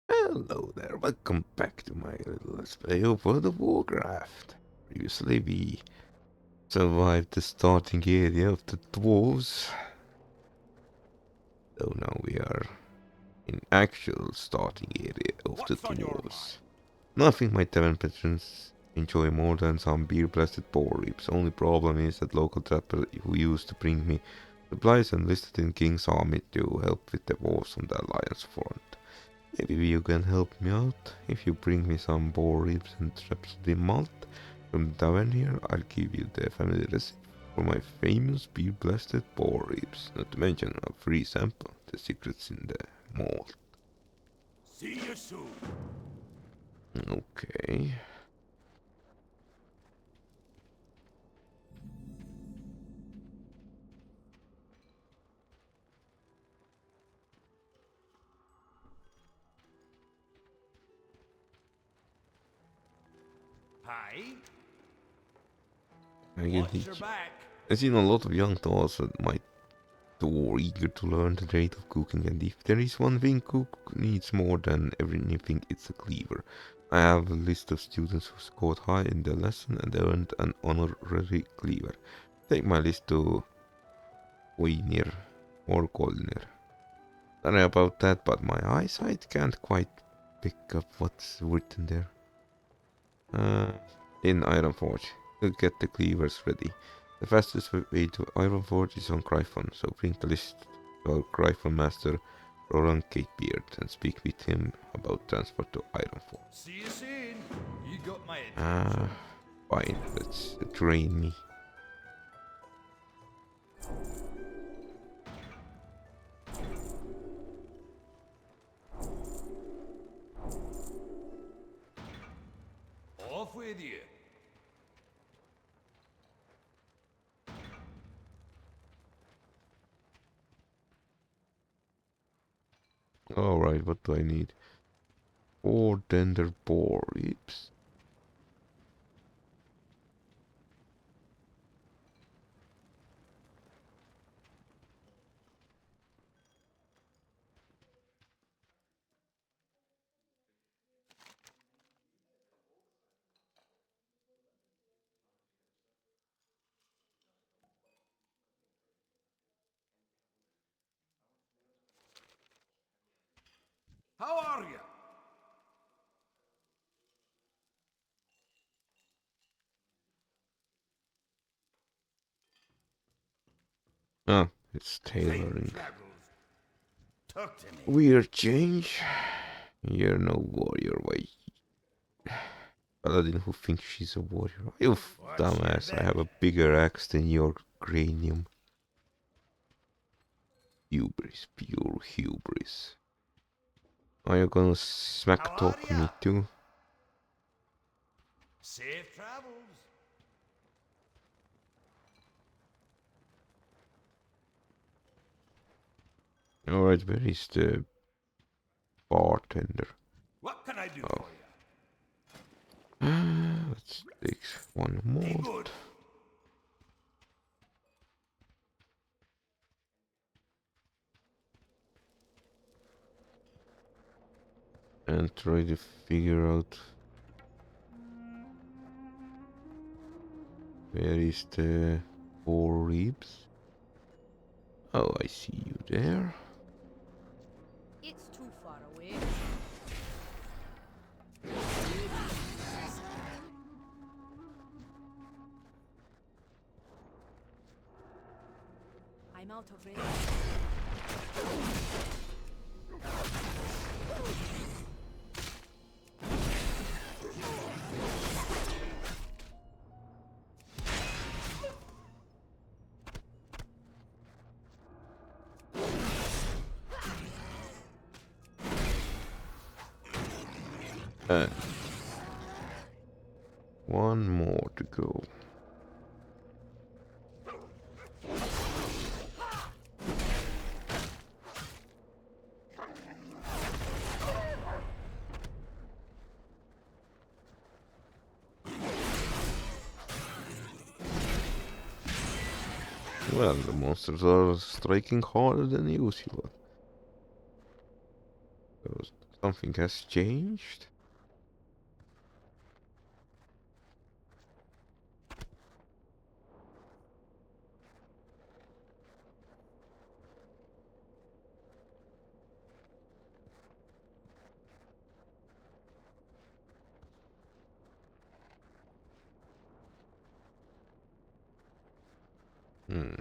Hello there, welcome back to my little let's play of World of Warcraft. Previously we survived the starting area of the dwarves, so now we are in actual starting area of the dwarves. Nothing my tavern patrons enjoy more than some beer-blasted boar ribs. Only problem is that local trapper who used to bring me supplies enlisted in King's army to help with the wars on the Alliance front. Maybe you can help me out. If you bring me some boar ribs and rhapsody malt from the tavern here, I'll give you the family recipe for my famous beer-blasted boar ribs. Not to mention a free sample, the secrets in the malt. See you soon. Okay. Hi. I can Watch your teach. back. I've seen a lot of young dwarves that might too eager to learn the trade of cooking, and if there is one thing cook needs more than anything, it's a cleaver. I have a list of students who scored high in the lesson and earned an honorary cleaver. Take my list to Oinir or Golnir. Sorry about that, but my eyesight can't quite pick up what's written there. In Ironforge, we'll get the cleavers ready. The fastest way to Ironforge is on Gryphon, so bring the list to our Gryphon master, Roland Gatebeard, and speak with him about transport to Ironforge. See you soon. You got my Ah, attention. fine, let's train me. Off with you. Alright, what do I need? 4 tender boar ribs. How are you? Ah, it's Safe tailoring. travels. Talk to me. Weird change. You're no warrior, why? Paladin who thinks she's a warrior. You Watch your dumbass, I have back. a bigger axe than your cranium. Hubris, pure hubris. Are you gonna How smack are talk ya? me too? Safe travels. Alright, where is the bartender? What can I do Oh. for you? Let's take one Be more. good. And try to figure out where is the four ribs. Oh, I see you there. It's too far away. I'm out of range. And one more to go. Well, the monsters are striking harder than usual. So Something has changed? Hmm.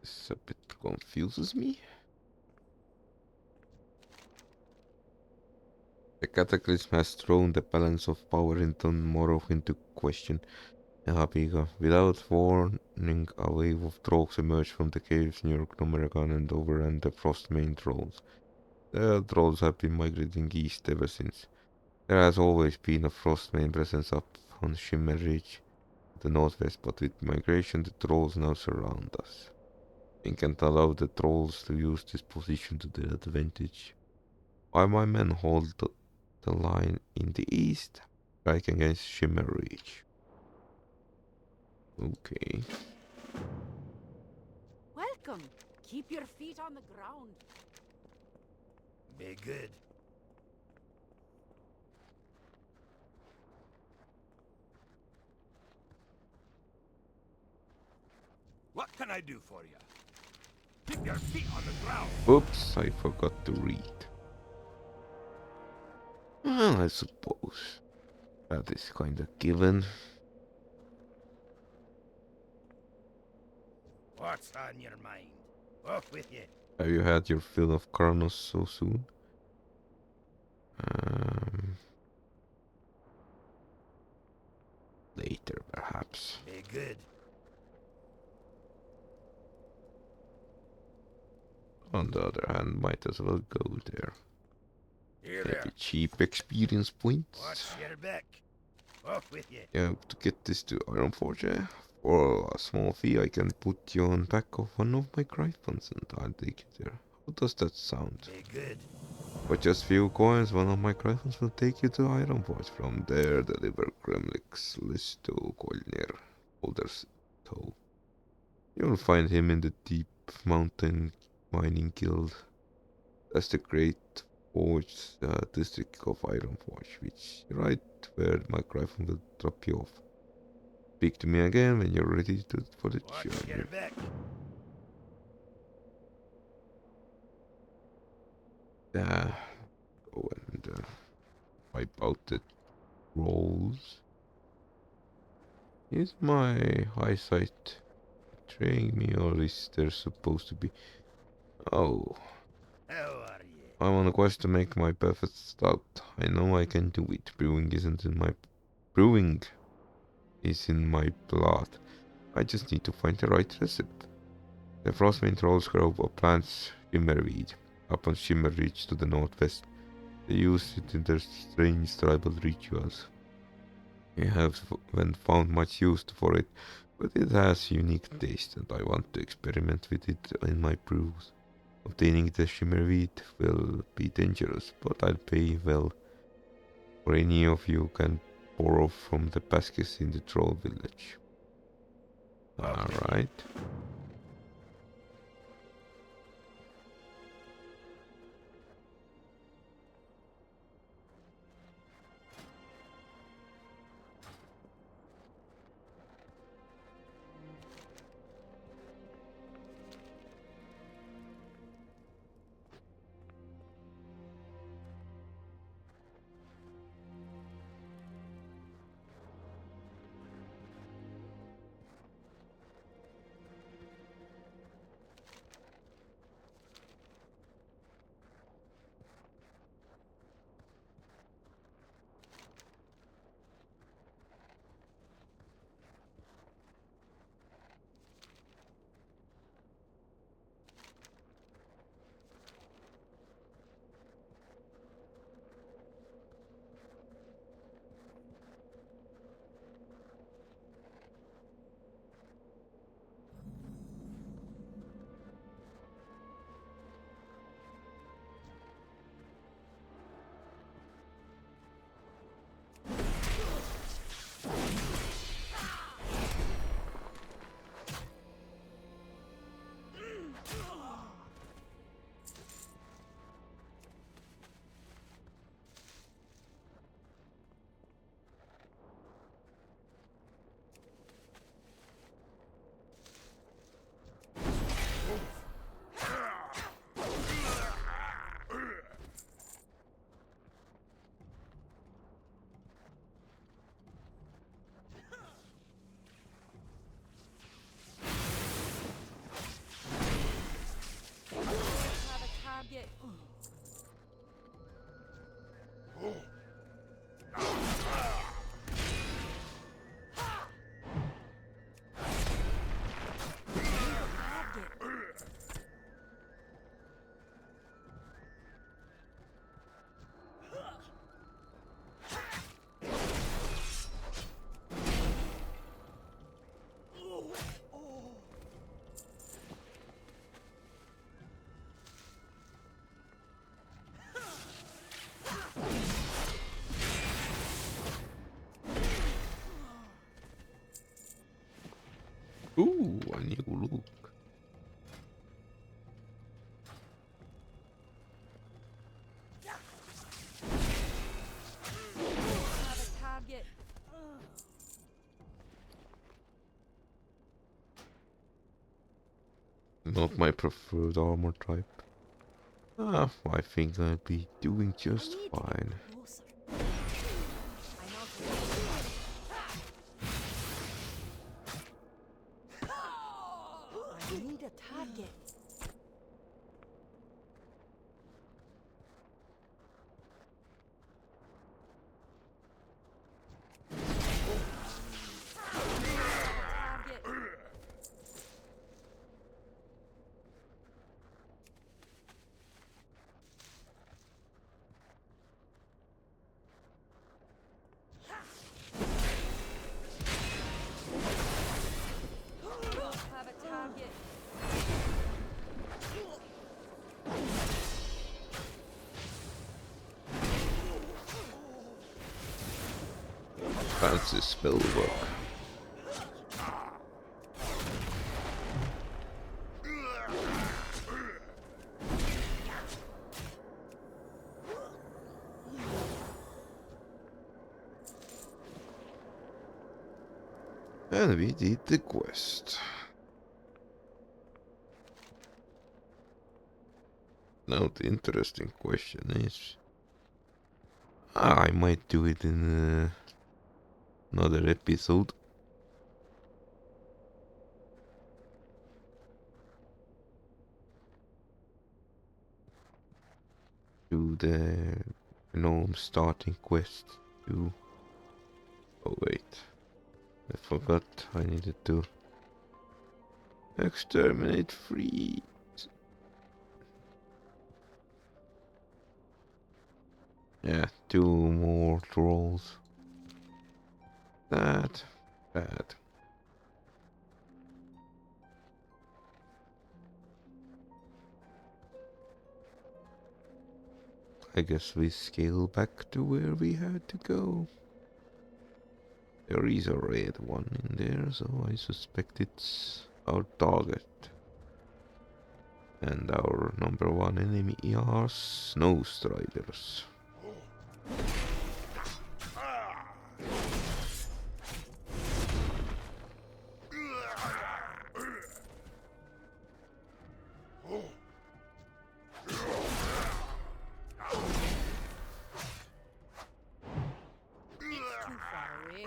This a bit confuses me. The cataclysm has thrown the balance of power in Morogh into question. Habiga. Without warning, a wave of trolls emerged from the caves near Gnomeregan and overran the Frostmane trolls. The trolls have been migrating east ever since. There has always been a Frostmane presence up on Shimmer Ridge, to the northwest, but with migration the trolls now surround us. We can't allow the trolls to use this position to their advantage. While my men hold the line in the east, strike against Shimmer Ridge. Okay. Welcome. Keep your feet on the ground. Be good. What can I do for you? Keep your feet on the ground. Oops, I forgot to read. Well, I suppose that is kinda given. What's on your mind? Off with you. Have you had your fill of Karnos so soon? Um, Later, perhaps. Be good. On the other hand, might as well go there. Here Get there. the cheap experience points. Watch your back. Off with you. Yeah, to get this to Ironforge, for a small fee, I can put you on back of one of my Gryphons and I'll take you there. How does that sound? Be good. For just few coins, one of my Gryphons will take you to Ironforge. From there, deliver Kremlik's Listo Kolnir, Holder's Toe. You'll find him in the deep mountain mining guild. That's the great forge district of Ironforge, which right where my Gryphon will drop you off. Speak to me again when you're ready for the Watch journey. your back. Go and wipe out the rolls. Is my eyesight betraying me, or is there supposed to be... Oh, How are you? I'm on a quest to make my perfect stout. I know I can do it. Brewing is in my blood. I just need to find the right recipe. The Frostmane trolls grow up plants shimmerweed up on Shimmer Ridge to the northwest. They use it in their strange tribal rituals. I haven't found much use for it, but it has unique taste and I want to experiment with it in my brews. Obtaining the shimmerweed will be dangerous, but I'll pay well. For any of you can borrow from the baskets in the troll village. Alright. Ooh, a new look. Have a target. Not my preferred armor type. Ah, I think I'll be doing just I need fine. to get closer. I know what I need a target. Target. Have a target. Fancy spell work. And we did the quest. Now the interesting question is... I might do it in another episode. Do the gnome starting quest. Do... Oh wait. I forgot I needed to exterminate free. Yeah, 2 more trolls. That bad. I guess we scale back to where we had to go. There is a red one in there, so I suspect it's our target. And our #1 enemy are Snow Striders. Too far away.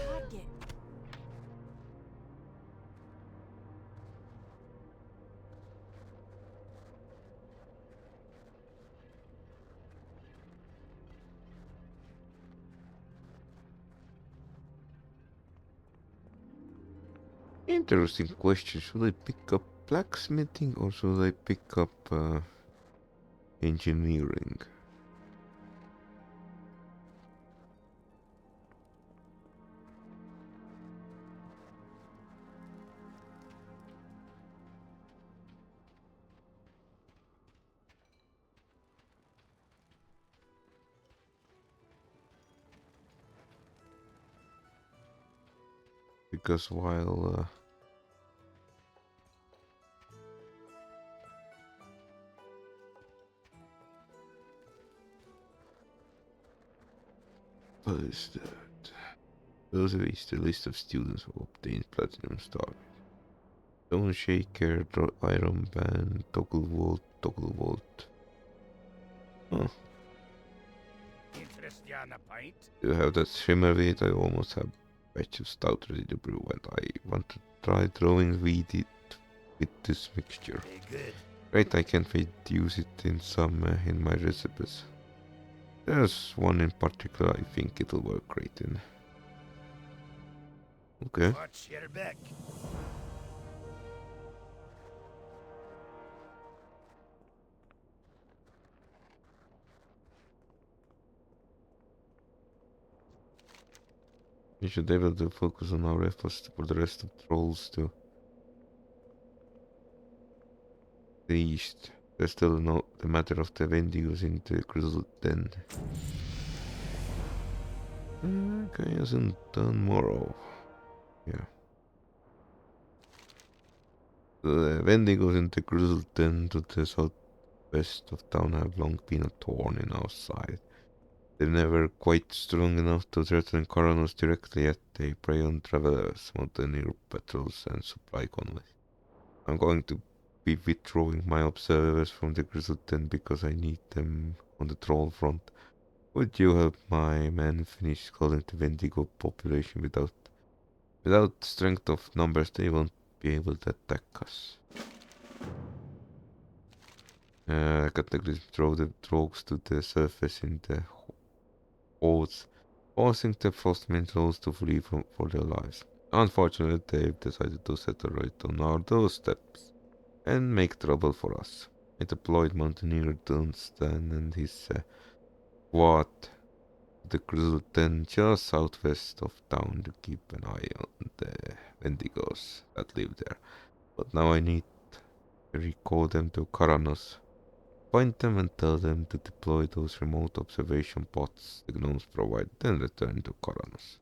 Target. Interesting question. Should I pick up blacksmithing or should I pick up engineering? workers while what is that? Those is the list of students who obtained platinum star. Stone shaker, iron band, toggle vault. Oh, Interest you on a pint? do you have that shimmer wheat? I almost have a batch of stout ready to brew, and I want to try throwing wheat with this mixture. Very good. Great, I can't wait to use it in some in my recipes. There's one in particular I think it'll work great in. Okay. Watch your back. We should be able to focus on our efforts for the rest of the trolls to the east. There's still no the matter of the Wendigos in the grizzled den. Okay, isn't done Morogh. Yeah. The Wendigos in the grizzled den to the southwest of town have long been a thorn in our side. They're never quite strong enough to threaten Coronos directly, yet they prey on travelers, mountaineer patrols, and supply convoys. I'm going to be withdrawing my observers from the grizzled den because I need them on the troll front. Would you help my men finish calling the Wendigo population? Without strength of numbers, they won't be able to attack us. Cataclysm drove the trogs to the surface in the hordes, forcing the frostmen trolls to flee for their lives. Unfortunately, they've decided to settle right on our doorsteps and make trouble for us. I deployed Mountaineer Dunstan and his squad to the grizzled den just southwest of town to keep an eye on the Wendigos that live there. But now I need to recall them to Karanos. Find them and tell them to deploy those remote observation pods the gnomes provide, then return to Karanos.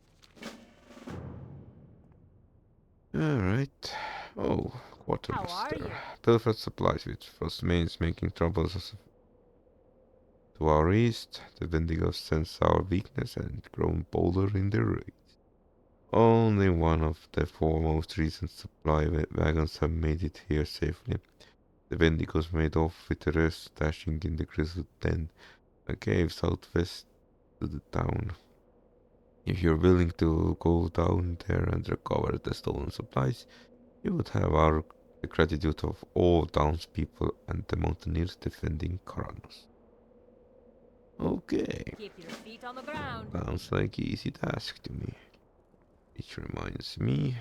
Alright. Oh, quartermaster. How are you? Pilfered supplies, which first means making troubles to our east. The Wendigos sense our weakness and grown bolder in their raids. Only one of the four most recent supply wagons have made it here safely. The Wendigos made off with the rest, dashing in the grizzled den, a cave southwest to the town. If you're willing to go down there and recover the stolen supplies, you would have the gratitude of all townspeople and the mountaineers defending Karanos. Okay, Keep your feet on the ground. sounds like easy task to me. Which reminds me,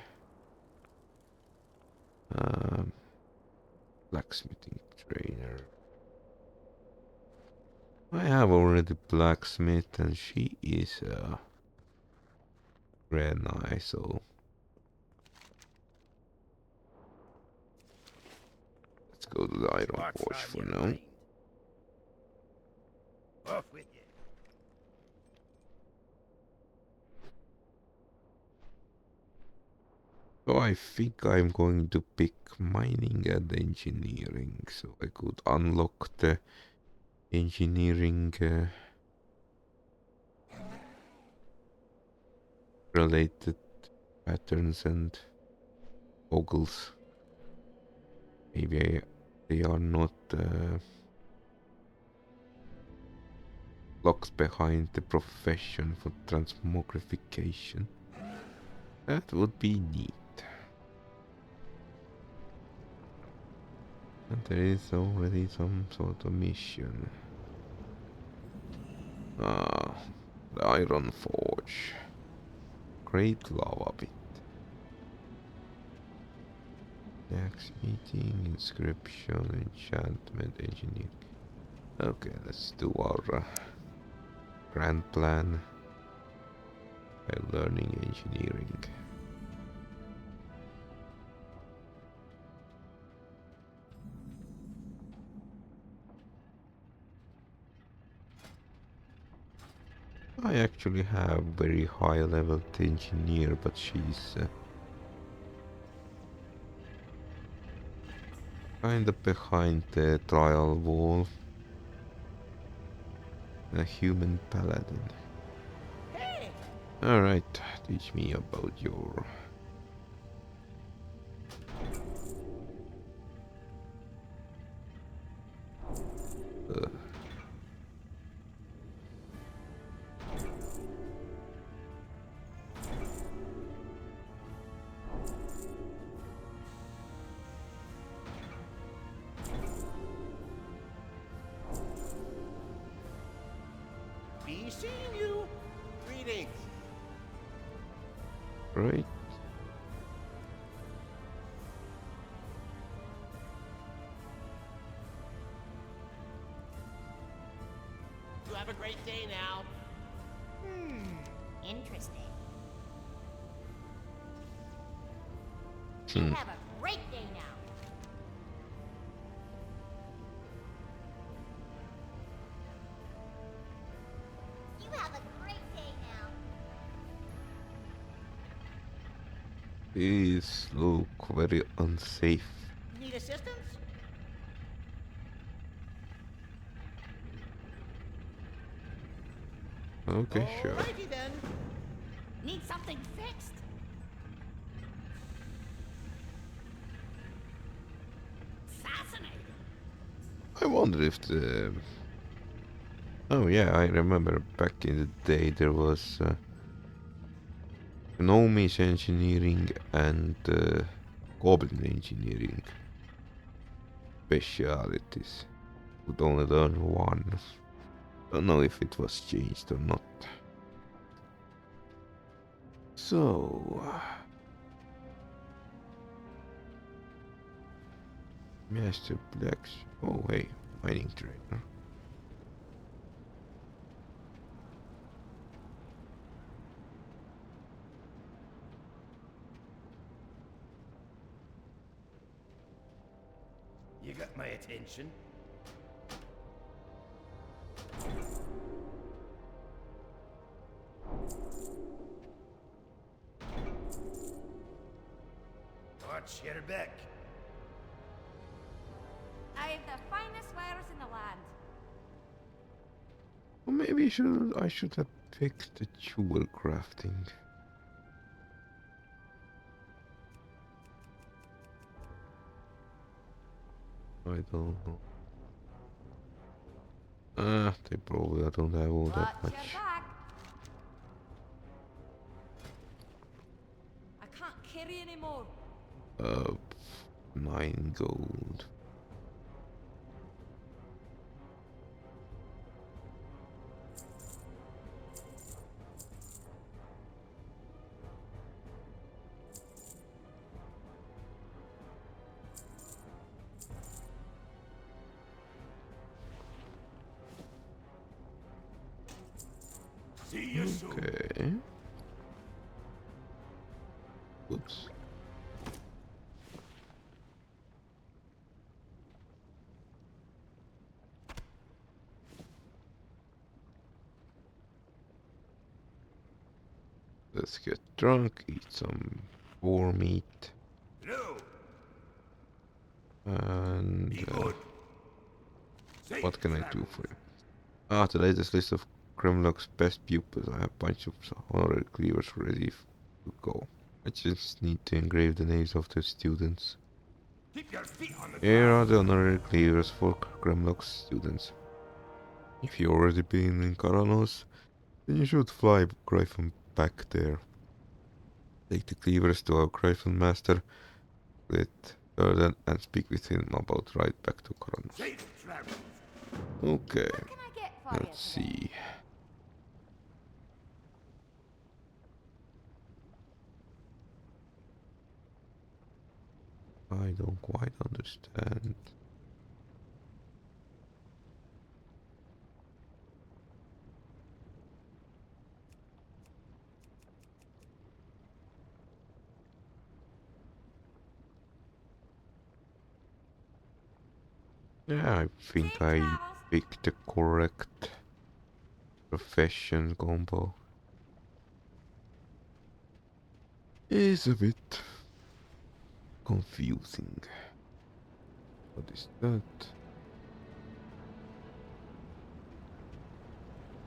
blacksmithing trainer. I have already blacksmith and she is very nice, so let's go to the iron What's forge on for your now. mind? Off with you. So I think I'm going to pick mining and engineering, so I could unlock the engineering related patterns and ogles. Maybe they are not locked behind the profession for transmogrification. That would be neat. And there is already some sort of mission. Ah, the iron forge. Great lava pit. Axe eating, inscription, enchantment, engineering. Okay, let's do our grand plan by learning engineering. I actually have very high level engineer, but she's Kinda behind the trial wall. A human paladin. Hey! Alright, teach me about your... Uh, Be seeing you. Greetings. right? You have a great day now. Interesting. Hmm. You have a great day now. You have a great day now. These look very unsafe. Need assistance? Okay, sure. Alrighty then. Need something fixed? Fascinating. I wonder if the... Oh yeah, I remember back in the day there was Gnomish engineering and Goblin engineering specialities. Would only learn one. Don't know if it was changed or not. So... Master Blacks. Oh hey, mining trainer. You got my attention. Watch your back. I have the finest wares in the land. Or maybe I should have picked the jewel crafting. I don't know. They probably don't have all that Watch your much. back. I can't carry anymore. 9 gold. See you soon. Okay. Oops. Let's get drunk, eat some boar meat, No, and be good. Safe what can I do travels. for you? Ah, the latest list of Grimlock's best pupils. I have a bunch of honorary cleavers ready to go. I just need to engrave the names of the students. Keep your feet on the Here are ground. the honorary cleavers for Grimlock's students. If you already been in Karanos, then you should fly Gryphon back there. Take the cleavers to our Gryphon master, with Erden, and speak with him about right back to Karanos. Safe travels. Okay, What can I get for let's you today? see. I don't quite understand. Yeah, I think Safe I travels. picked the correct profession combo. Is a bit confusing. What is that?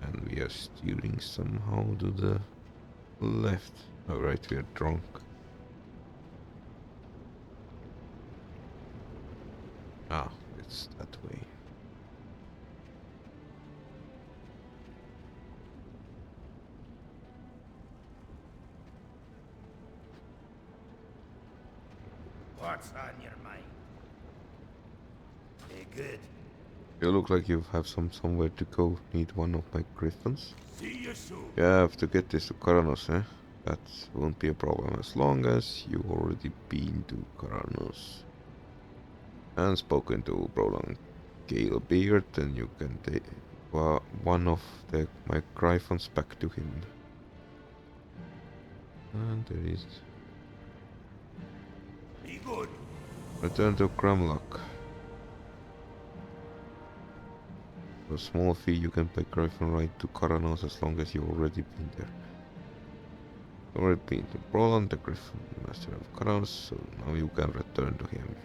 And we are steering somehow to the left. Alright, we are drunk. Ah, it's that way. What's on your mind? Hey, good. You look like you have somewhere to go. Need one of my griffins? See you soon. You have to get this to Karanos, eh? That won't be a problem as long as you already been to Karanos. And spoken to Roland Gale Beard, then you can take one of my griffins back to him. And there is... Be good. Return to Gramlock. For a small fee you can pay Griffin ride to Karanos as long as you've already been there. Already been to Roland, the Griffin Master of Karanos, so now you can return to him.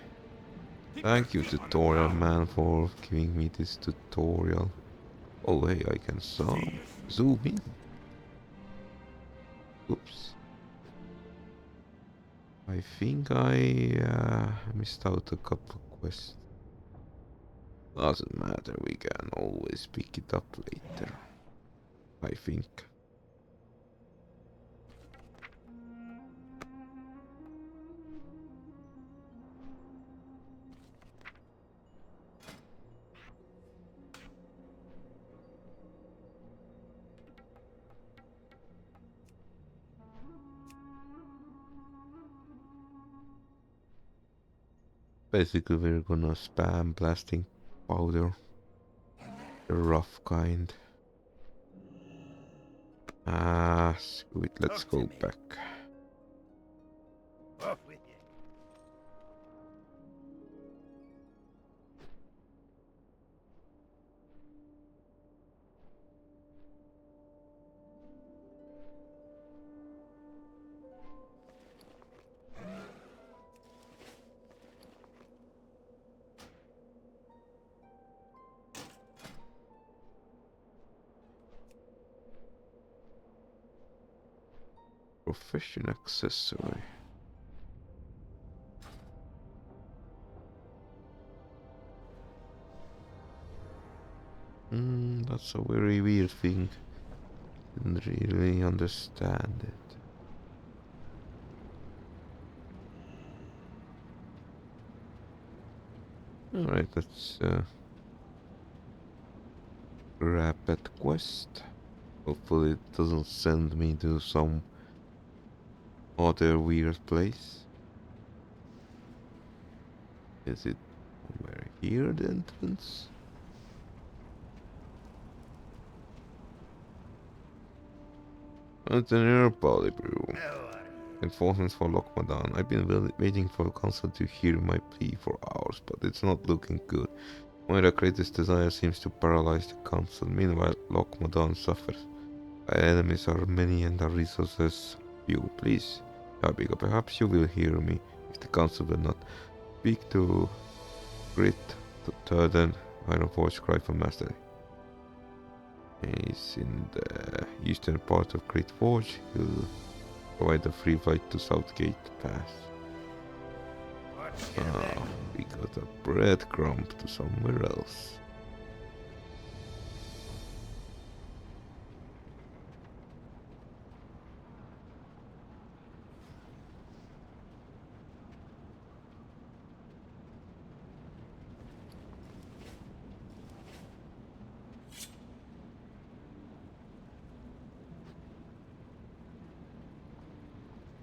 Keep Thank your you, feet on the tutorial ground. man, for giving me this tutorial. Oh hey, I can zoom in. Oops. I think I missed out a couple of quests. Doesn't matter, we can always pick it up later. I think. Basically we're gonna spam blasting powder. The rough kind. Ah, screw it, let's Talk to go me. back. Off with you. Profession accessory. That's a very weird thing. Didn't really understand it. Alright, let's grab that quest. Hopefully it doesn't send me to some other weird place. Is it somewhere here, the entrance? It's an air poly brew. How are you? Enforcements for Lockmadan. I've been waiting for the council to hear my plea for hours, but it's not looking good. My greatest desire seems to paralyze the council. Meanwhile, Lockmadan suffers. Our enemies are many and our resources few. Please, Abigail, perhaps you will hear me if the council will not speak to Grit, to Turden, Ironforge Gryphon Master. He's in the eastern part of Great Forge. He'll provide a free flight to Southgate Pass. What's your name? We got a breadcrumb to somewhere else.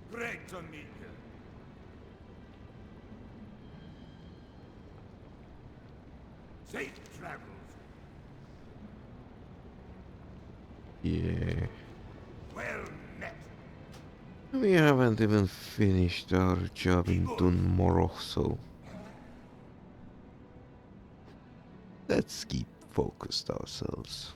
Great to meet you. Safe travels. Yeah. Well met. We haven't even finished our job in Morogh, so let's keep focused ourselves.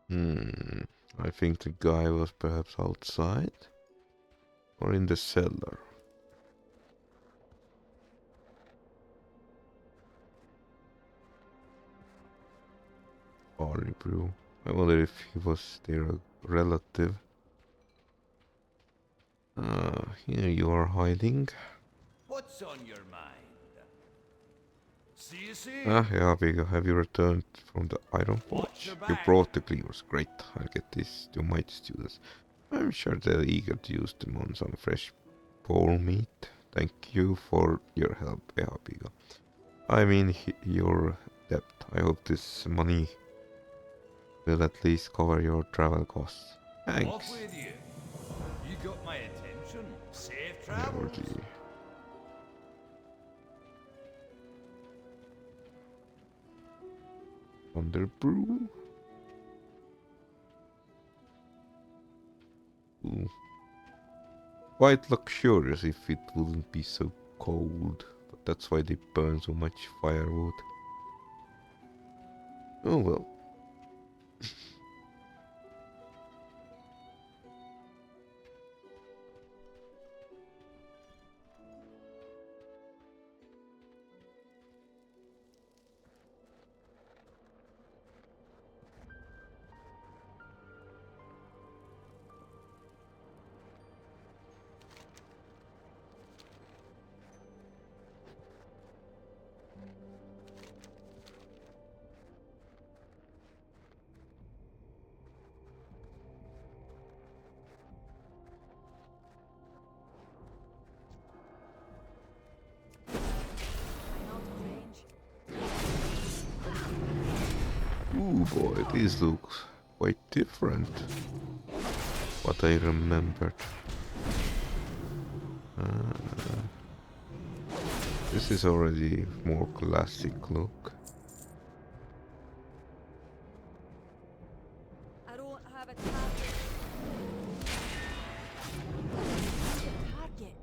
Hmm. I think the guy was perhaps outside or in the cellar. Barley brew. I wonder if he was their relative. Here you are hiding. What's on your mind? See you soon. Ah, yeah, Big. Have you returned from the Iron Watch Forge? your You back. brought the cleavers. Great. I'll get this to my students. I'm sure they're eager to use them on some fresh boar meat. Thank you for your help, Ehabiga. I mean, your debt. I hope this money will at least cover your travel costs. Off Thanks. with you. You got my attention. Safe Never travels. the Thunder Brew. Ooh. Quite luxurious if it wouldn't be so cold. But that's why they burn so much firewood. Oh well. I'm out of range. Ooh boy, these look quite different. What I remembered. This is already more classic look. I don't have a target. Target.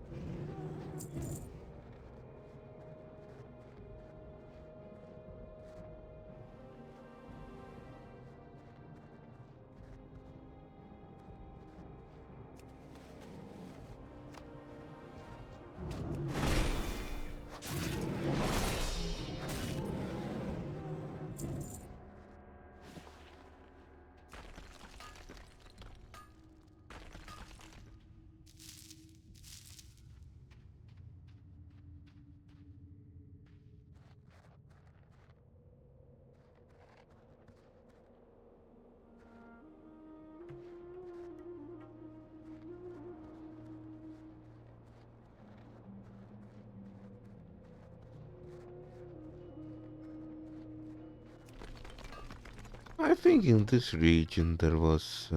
I think in this region there was,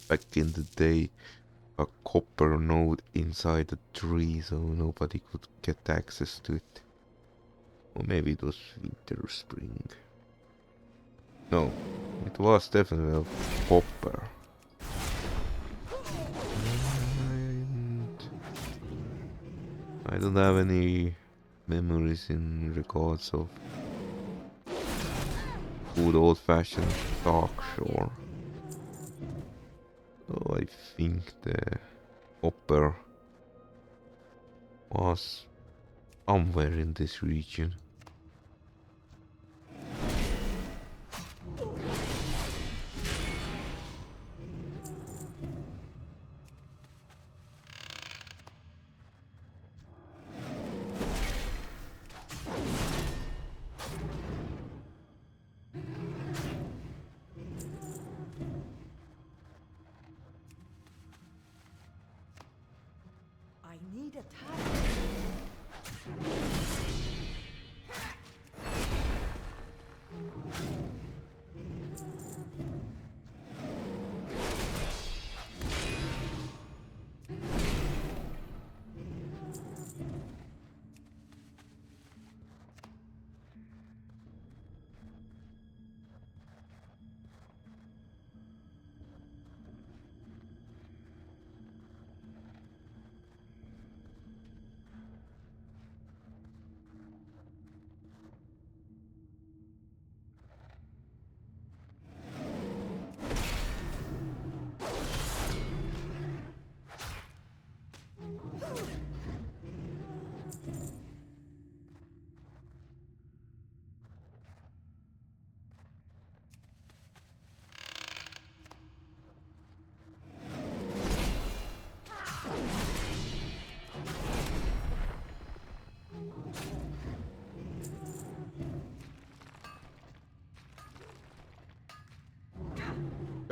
back in the day, a copper node inside a tree so nobody could get access to it. Or maybe it was winter or spring. No, it was definitely a copper. And I don't have any memories in regards of good old-fashioned dark shore. So I think the copper was somewhere in this region. I need a target.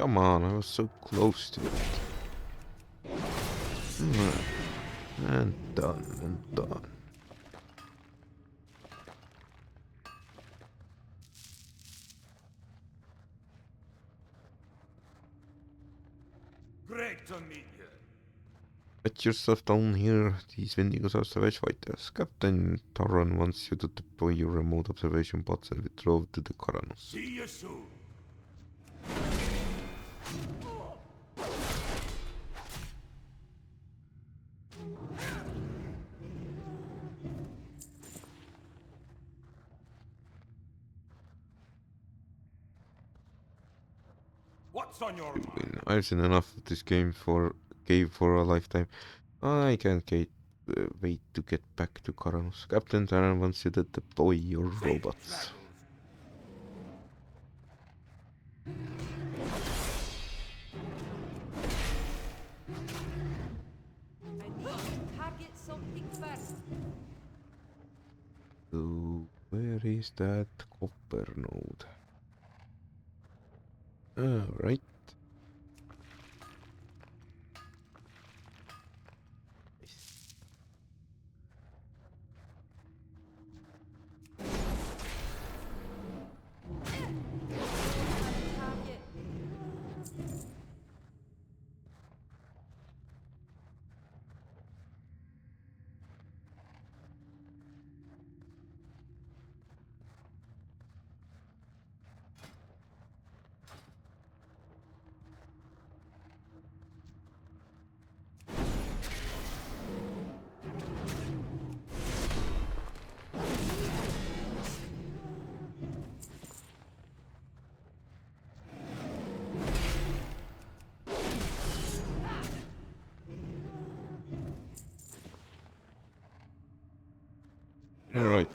Come on, I was so close to it. And done, and done. Great to meet you. Get yourself down here. These Wendigos are savage fighters. Captain Taran wants you to deploy your remote observation bots and withdraw to the Koranos. See you soon. What's on your mind? I've seen enough of this game for a lifetime. I can't wait to get back to Koranos. Captain Taran wants you to deploy your Safe robots. travels. I need to target something first. So, where is that copper node? Right. Target. Alright.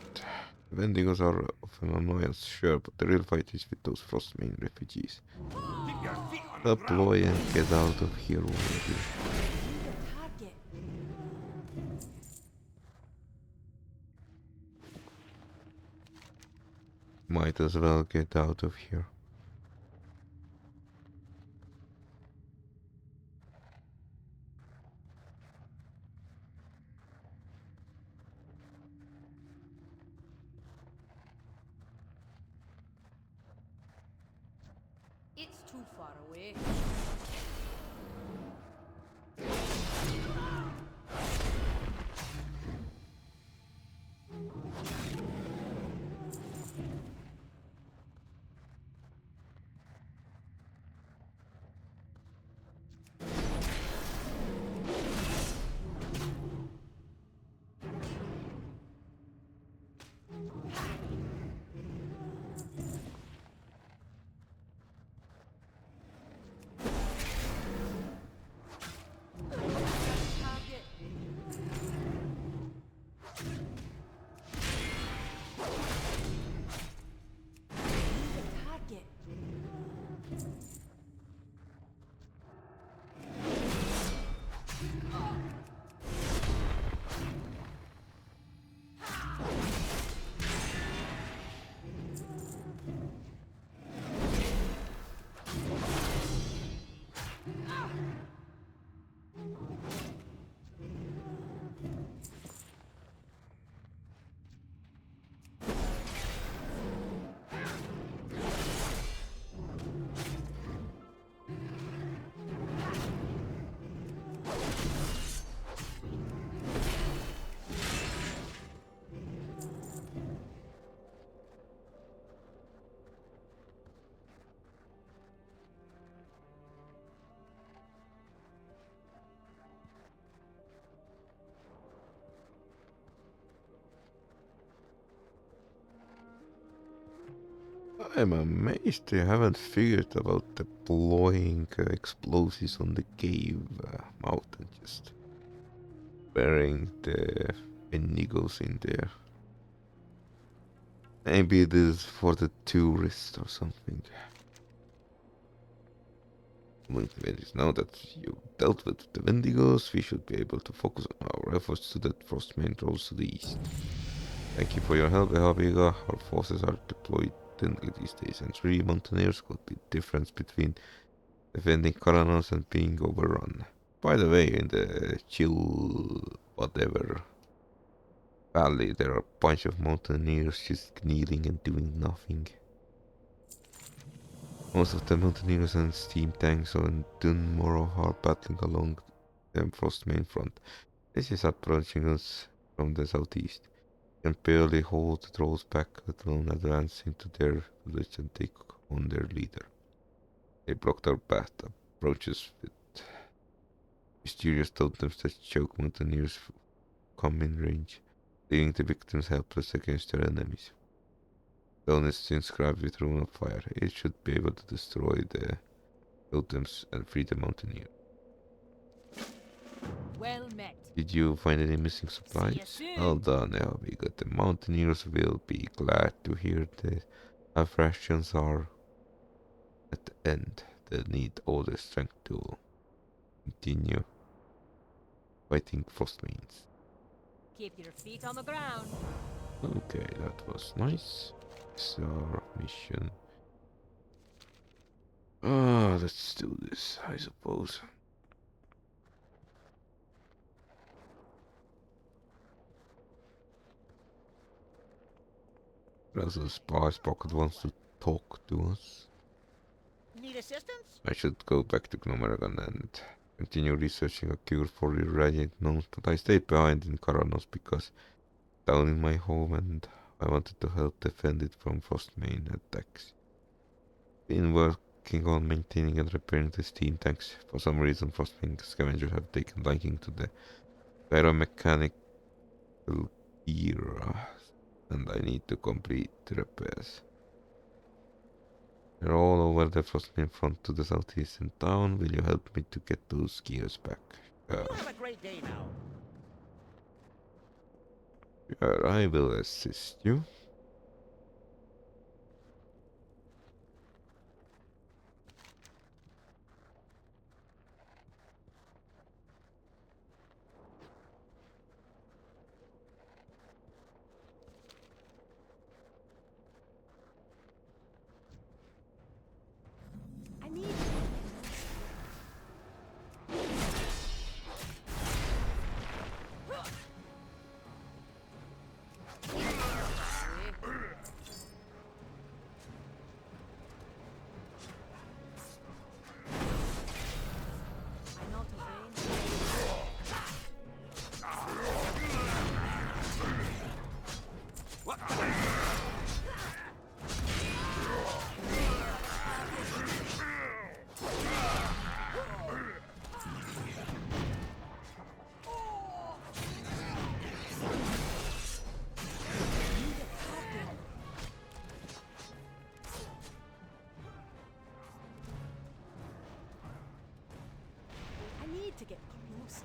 The Wendigos are of an annoyance, sure, but the real fight is with those Frostmane refugees. Keep your feet on the ground. Deploy and get out of here already. Target. Might as well get out of here. It's too far away. Target. Target. I'm amazed they haven't figured about deploying explosives on the cave mouth and just burying the Wendigos in there. Maybe it is for the tourists or something. Now that you dealt with the Wendigos, we should be able to focus our efforts to that Frostmane trolls to the east. Thank you for your help, Ehaviga. Our forces are deployed these days, and 3 mountaineers could be the difference between defending Karanos and being overrun. By the way, in the chill whatever valley, there are a bunch of mountaineers just kneeling and doing nothing. Most of the mountaineers and steam tanks on Morogh are battling along the Frost main front. This is approaching us from the southeast. We can barely hold the trolls back, let alone advance into their village and take on their leader. They blocked our path, approaches with mysterious totems that choke mountaineers come in range, leaving the victims helpless against their enemies. Stone is inscribed with rune of fire. It should be able to destroy the totems and free the mountaineer. Well met. Did you find any missing supplies? Well done, Elviga. The mountaineers will be glad to hear that our rations are at the end. They need all their strength to continue fighting frost mains. Keep your feet on the ground. Okay, that was nice. This is our mission. Let's do this, I suppose. Russell's Spice Pocket wants to talk to us. Need assistance? I should go back to Gnomeragan and continue researching a cure for irradiant gnomes, but I stayed behind in Karanos because down in my home and I wanted to help defend it from Frostmane attacks. Been working on maintaining and repairing the steam tanks. For some reason Frostmane scavengers have taken liking to the pyromechanical gear, and I need to complete the repairs. They're all over the Frostmane front to the southeastern town. Will you help me to get those gears back? You have a great day now. Sure, I will assist you. I need. I'm not away. What can I do? I need to get closer.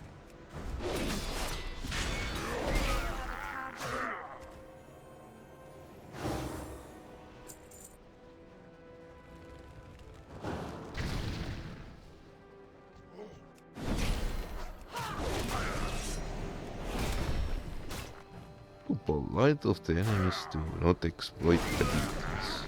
Too polite of the enemies to not exploit the beacons.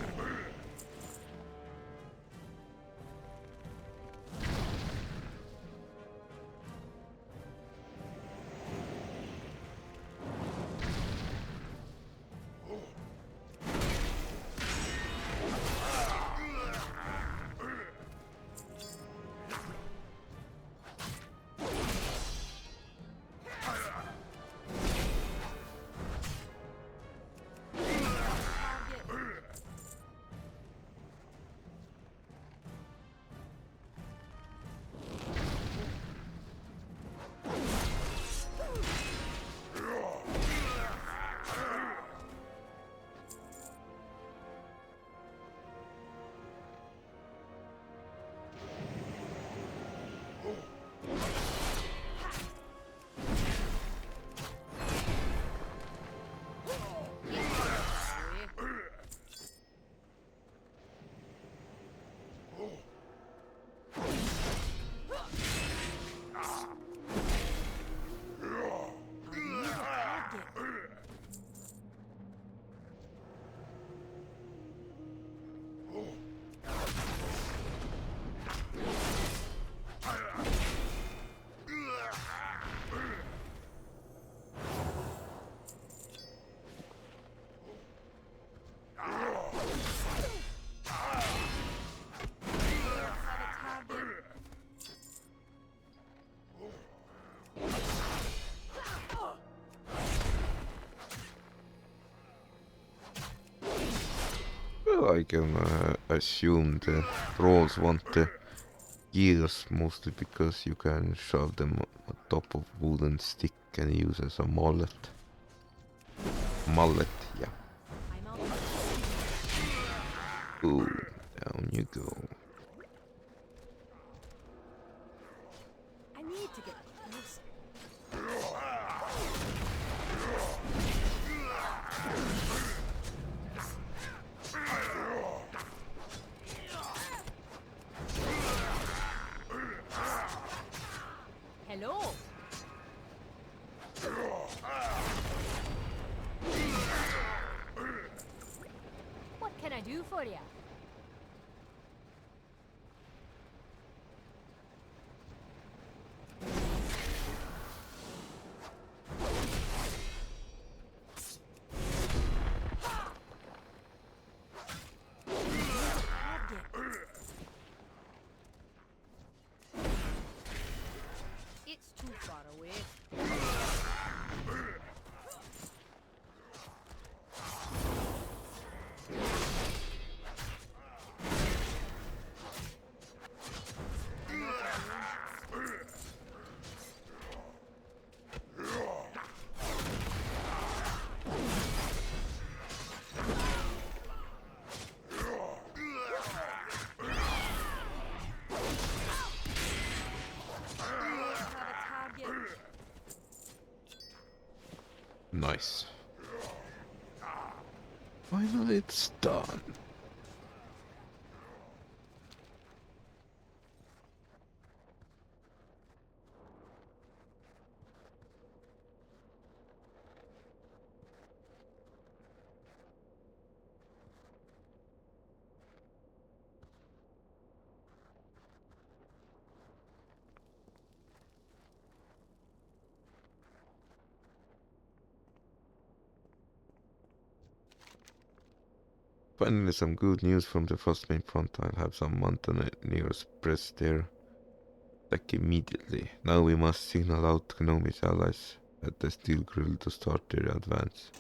I can assume the trolls want the gears mostly because you can shove them on top of wooden stick and use as a mallet. Mallet, yeah. I'm out. Ooh, down you go. I need to get close. Hello. What can I do for you? It's too far away. Have a target. Nice. Finally it's done. Finally some good news from the Frostmain front. I'll have some mountaineers press their attack immediately. Now we must signal out Gnomi's allies at the steel grill to start their advance.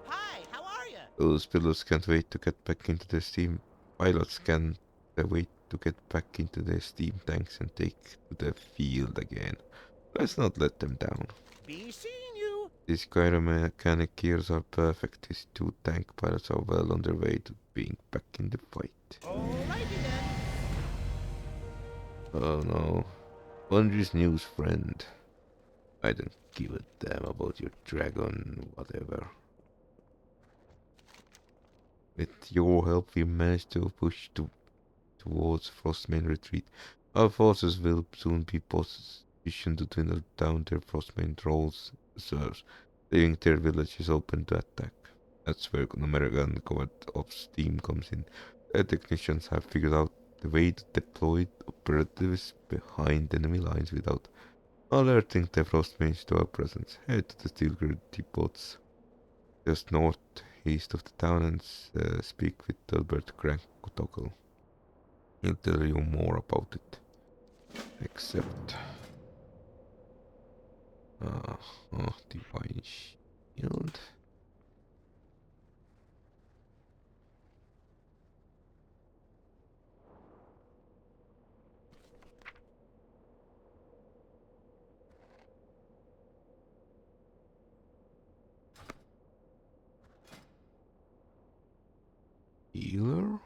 Hi, how are you? Those pilots can't wait to get back into their steam. Pilots can't wait to get back into their steam tanks and take to the field again. Let's not let them down. Be seeing you. These gyromechanic gears are perfect. These two tank pilots are well on their way to being back in the fight. Alrighty then. Oh no. Bundy's news friend. I don't give a damn about your dragon, whatever. With your help we managed to push towards Frostmain retreat. Our forces will soon be positioned to dwindle down their Frostmain trolls reserves, leaving their villages open to attack. That's where the American cover of steam comes in. The technicians have figured out the way to deploy operatives behind enemy lines without alerting the Frostmains to our presence. Head to the steel grid depots just northeast of the town and speak with Albert Crankotoggle. He'll tell you more about it. Except... Divine Shield. Healer?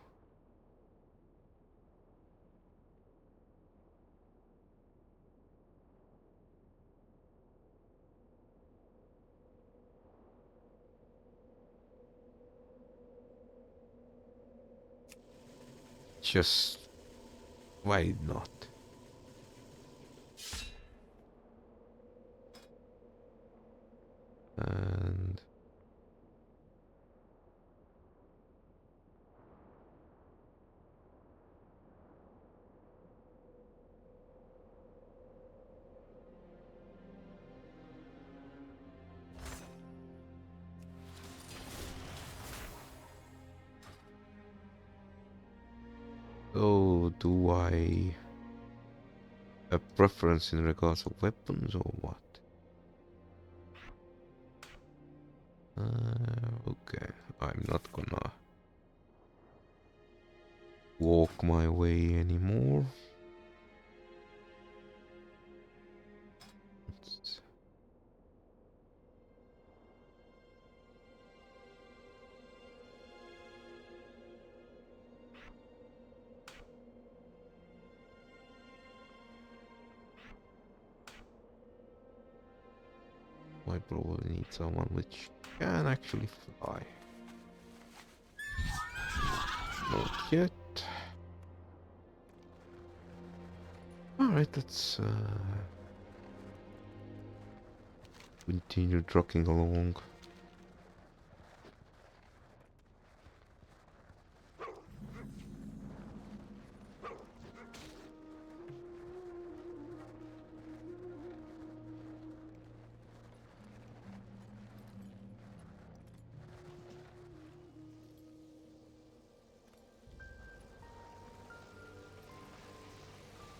Just... why not? And... oh, do I... a preference in regards of weapons or what? Okay, I'm not gonna walk my way anymore. Let's- I probably need someone which can actually fly. Not yet. Alright, let's continue trucking along.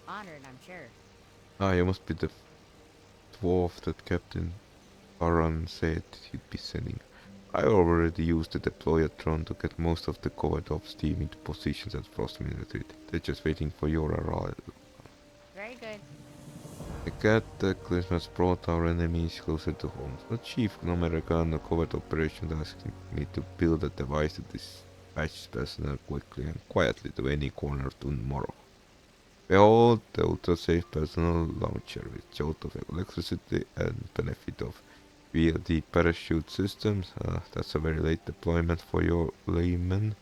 Honored, I'm sure. Ah, you must be the dwarf that Captain Aran said he'd be sending. I already used the deployatron to get most of the covered ops team into positions at Frostmain Retreat. They're just waiting for your arrival. Very good. The cataclysm brought our enemies closer to home. So Chief American covert operations asked me to build a device to dispatch personnel quickly and quietly to any corner to Morogh. Behold the ultra-safe personal launcher with jolt of electricity and benefit of VLD parachute systems. That's a very late deployment for your layman.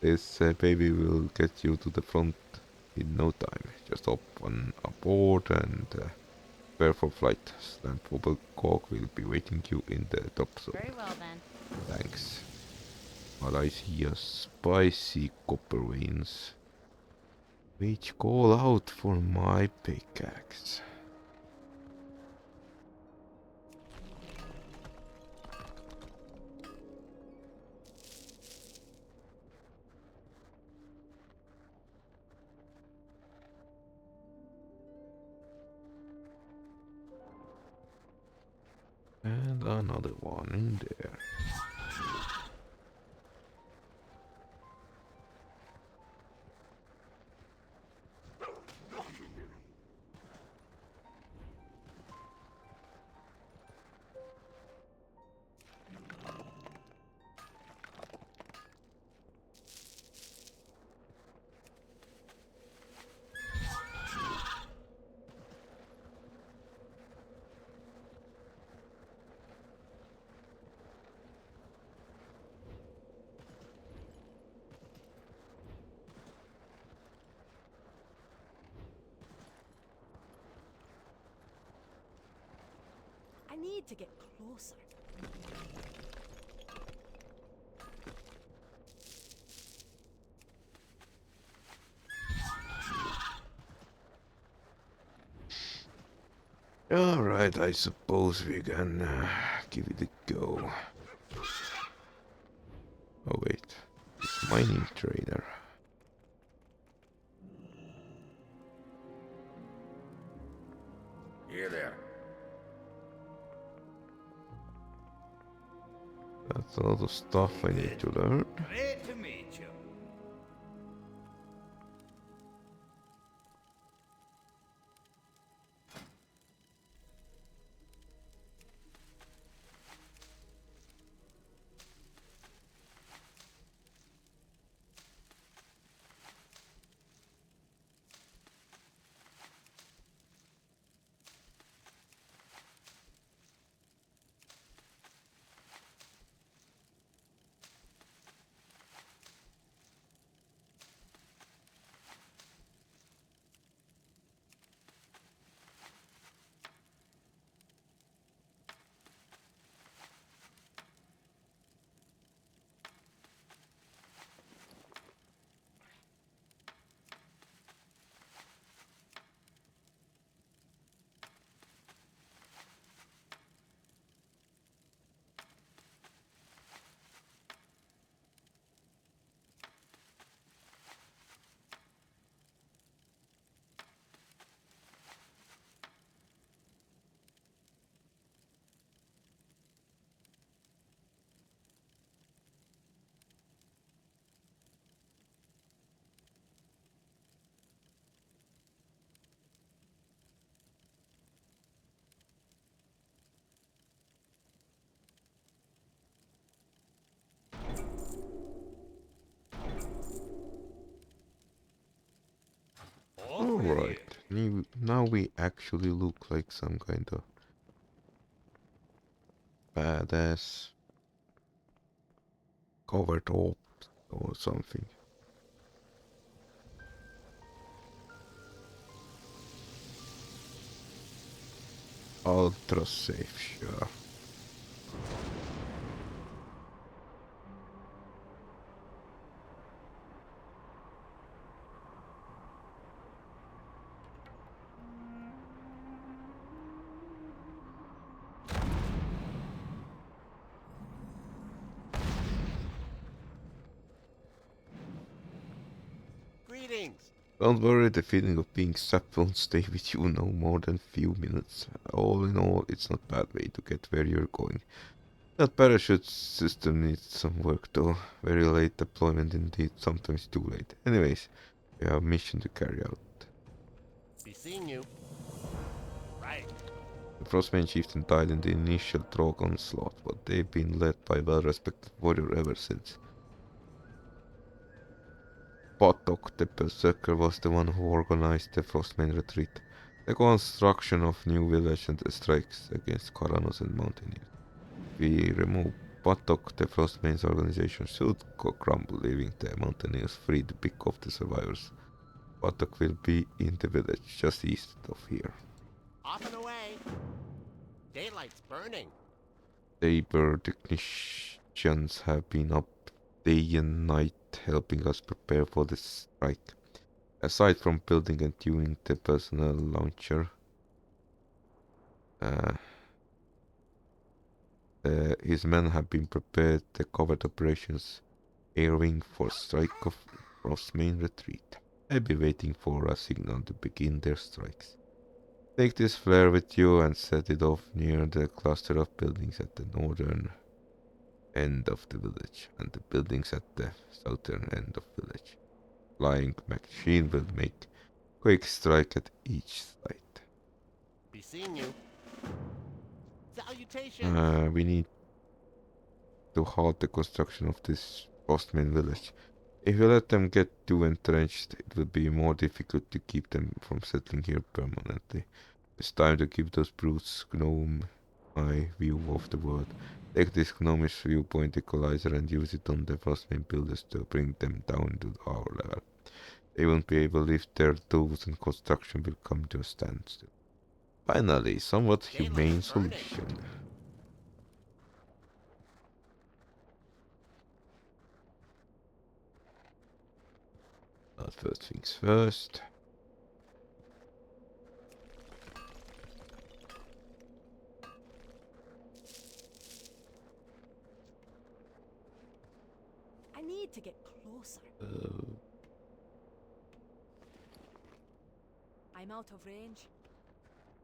This baby will get you to the front in no time. Just hop on aboard and prepare for flight. Stamp Cock will be waiting you in the top zone. Very well then. Thanks. But I see a spicy copper veins, which call out for my pickaxe. And another one in there. I need to get closer. Alright, I suppose we can give it a go. Oh wait, it's mining trader. Here there. That's a lot of stuff I need to learn. Great to meet you. we actually look like some kind of badass covered up or something. Ultra safe, sure. Greetings. Don't worry, the feeling of being stuck won't stay with you no more than few minutes. All in all, it's not bad way to get where you're going. That parachute system needs some work though. Very late deployment indeed, sometimes too late. Anyways, we have a mission to carry out. Be seeing you. Right. The Frostbane chieftain died in the initial Trog onslaught, but they've been led by a well-respected warrior ever since. Potok the Berserker was the one who organized the Frostbane retreat, the construction of new village and the strikes against Karanos and Mountaineers. We remove Potok, the Frostbane's organization should crumble, leaving the Mountaineers free to pick off the survivors. Potok will be in the village just east of here. Off and away. Daylight's burning. Labor technicians have been up day and night helping us prepare for the strike. Aside from building and tuning the personnel launcher, his men have been prepared the covert operations air wing for strike of Frost's main retreat. I'll be waiting for a signal to begin their strikes. Take this flare with you and set it off near the cluster of buildings at the northern end of the village and the buildings at the southern end of the village. Flying machine will make quick strike at each site. Be seeing you. Salutations. We need to halt the construction of this Frostman village. If we let them get too entrenched, it will be more difficult to keep them from settling here permanently. It's time to give those brutes gnome eye view of the world. Take this gnomish viewpoint equalizer and use it on the Frostman builders to bring them down to our level. They won't be able to lift their tools and construction will come to a standstill. Finally, somewhat humane solution. But first things first. I need to get closer. I'm out of range.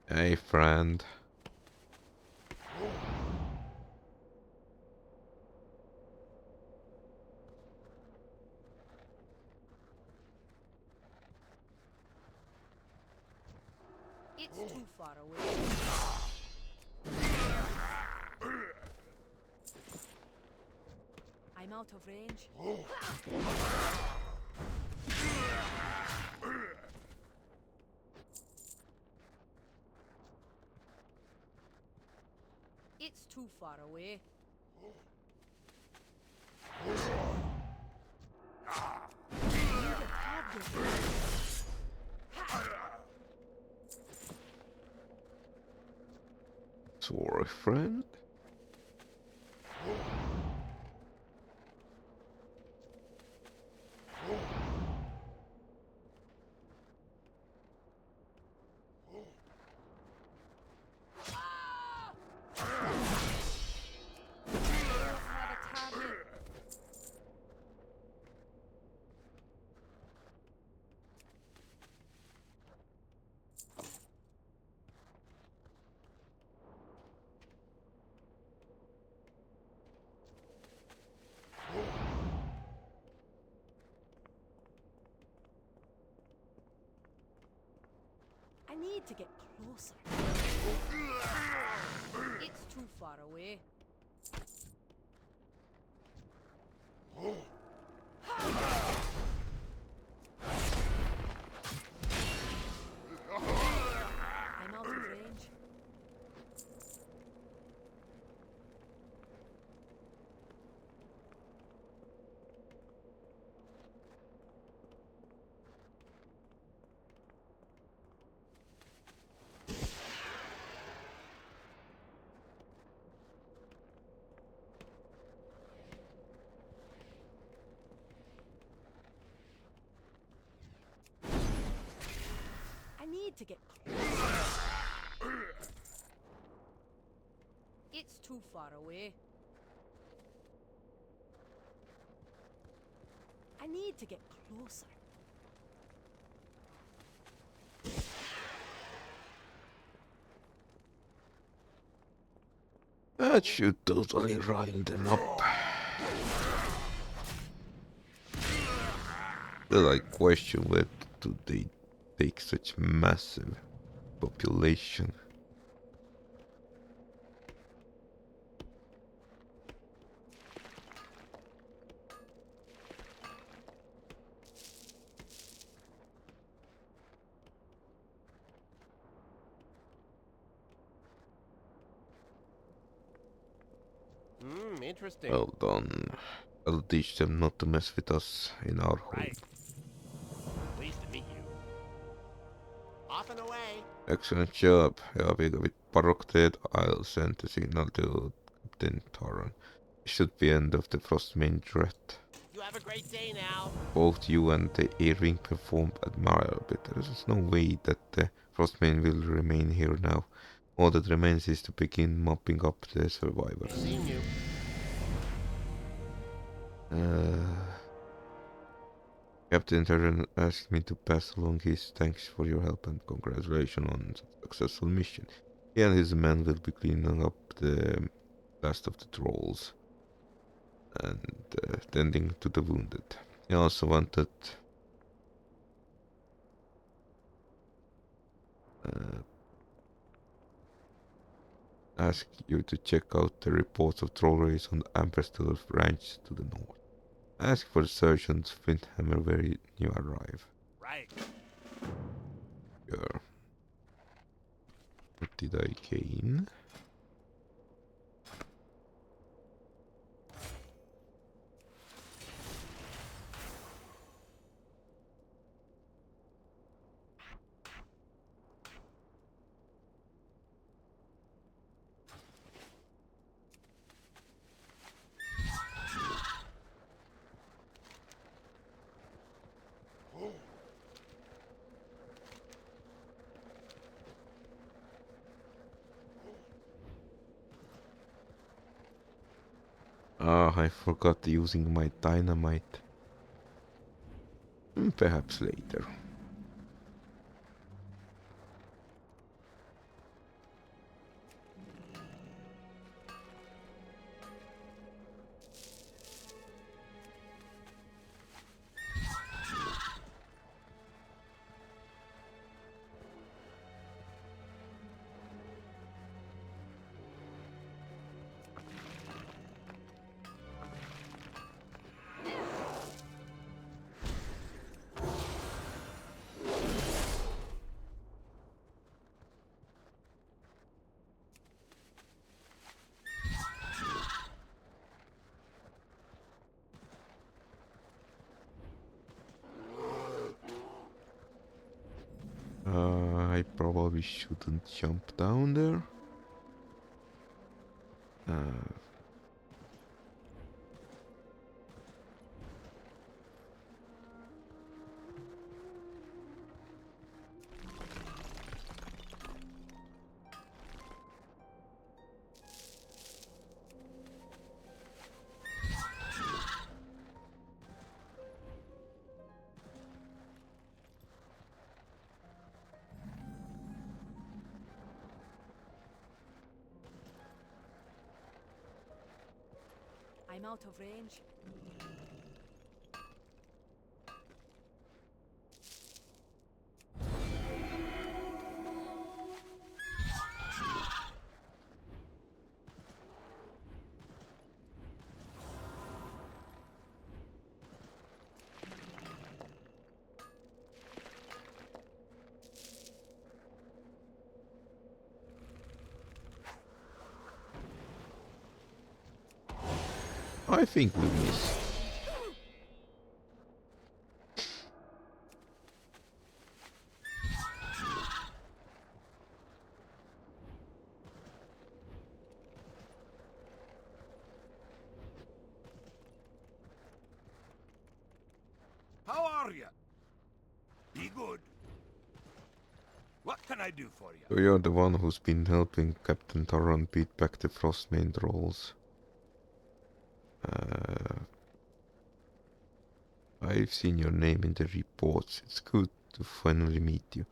Hey, friend. It's too far away. I'm out of range. It's too far away. Sorry, friend. I need to get closer. It's too far away. to get closer. It's too far away. I need to get closer. That should totally rile them up. Still, I question where do they take such massive population. Interesting. Well done. I'll teach them not to mess with us in our home. Right. Pleased to meet you. Off and away. Excellent job. Ja, with Morogh dead, I'll send the signal to Captain Taran. It should be end of the Frostmane threat. You have a great day now. Both you and the Earwing performed admirably. There's no way that the Frostmane will remain here now. All that remains is to begin mopping up the survivors. Seeing you. Captain Taran asked me to pass along his thanks for your help and congratulations on the successful mission. He and his men will be cleaning up the last of the trolls and tending to the wounded. He also wanted ask you to check out the reports of troll raids on the Ambersteel ranch to the north. Ask for the Sergeant Flinthammer where you arrive. Right. Sure. What did I gain? Ah, I forgot using my dynamite. Perhaps later. I probably shouldn't jump down there. I'm out of range. I think we missed. How are you? Be good. What I do for you? So you're the one who's been helping Captain Taran beat back the Frostmane trolls. I've seen your name in the reports. It's good to finally meet you.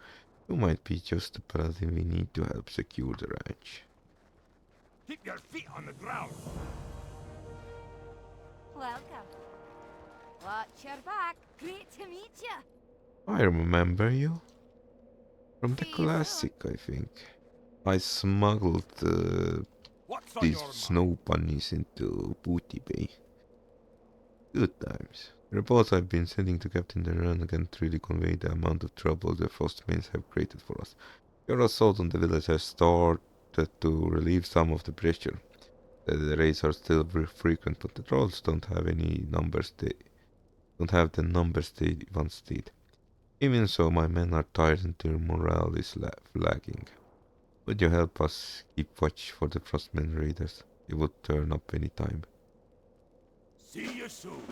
You might be just the paladin we need to help secure the ranch. Keep your feet on the ground. Welcome. Watch your back. Great to meet you. I remember you. From the See you soon. classic, I think. I smuggled What's on these your mind? snow bunnies into Booty Bay. Good times. The reports I've been sending to Captain Duran can't really convey the amount of trouble the Frostmanes have created for us. Your assault on the village has started to relieve some of the pressure. The raids are still very frequent, but the trolls don't have any numbers. They don't have the numbers they once did. Even so, my men are tired and their morale is lagging. Would you help us keep watch for the Frostman raiders? They would turn up any time. See you soon.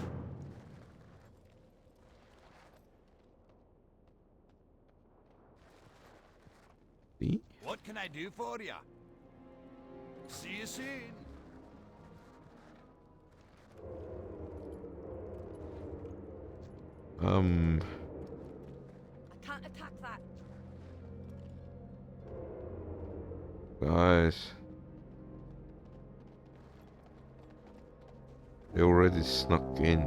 See? What can I do for you? See you soon. I can't attack that. Guys. They already snuck in.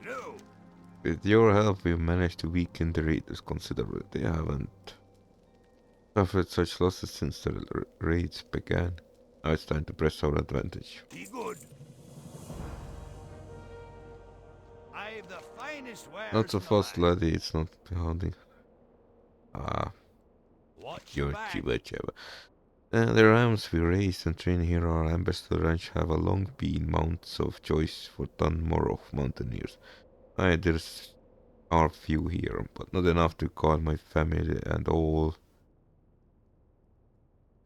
No. With your help, we've managed to weaken the raiders considerably. They haven't suffered such losses since the raids began. Now it's time to press our advantage. Be good. I've the finest wares Not so in the fast, land. laddie. It's not pounding. Ah, Watch your back. whichever. The rams we raised and train here at our ambassador ranch have long been mounts of choice for Morogh mountaineers. There's are few here, but not enough to call my family and all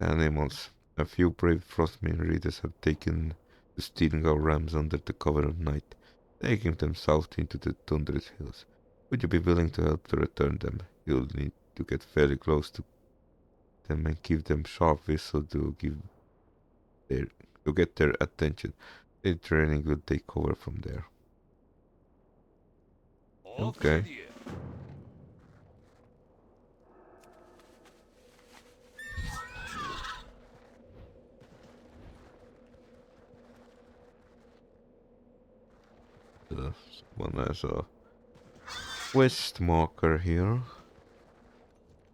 animals. A few brave frostman readers have taken to stealing our rams under the cover of night, taking them south into the tundrous hills. Would you be willing to help to return them? You'll need to get fairly close to them and give them sharp whistle their to get their attention. Their training will take over from there. Off Okay. with you. Someone has a quest marker here.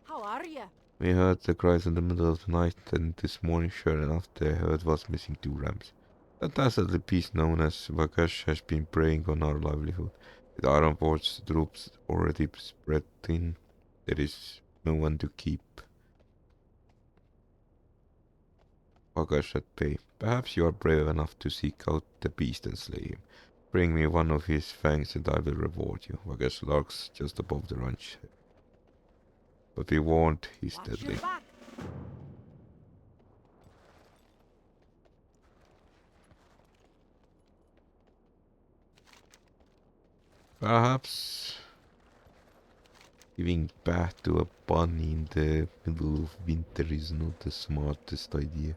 How are you? We heard the cries in the middle of the night, and this morning, sure enough, the herd was missing 2 rams. The dastardly beast known as Vakash has been preying on our livelihood. With iron forge troops already spread thin, there is no one to keep Vakash at bay. Perhaps you are brave enough to seek out the beast and slay him. Bring me one of his fangs and I will reward you. Vakash lurks just above the ranch. But be warned, he's Watch deadly. your back. Perhaps giving back to a bunny in the middle of winter is not the smartest idea.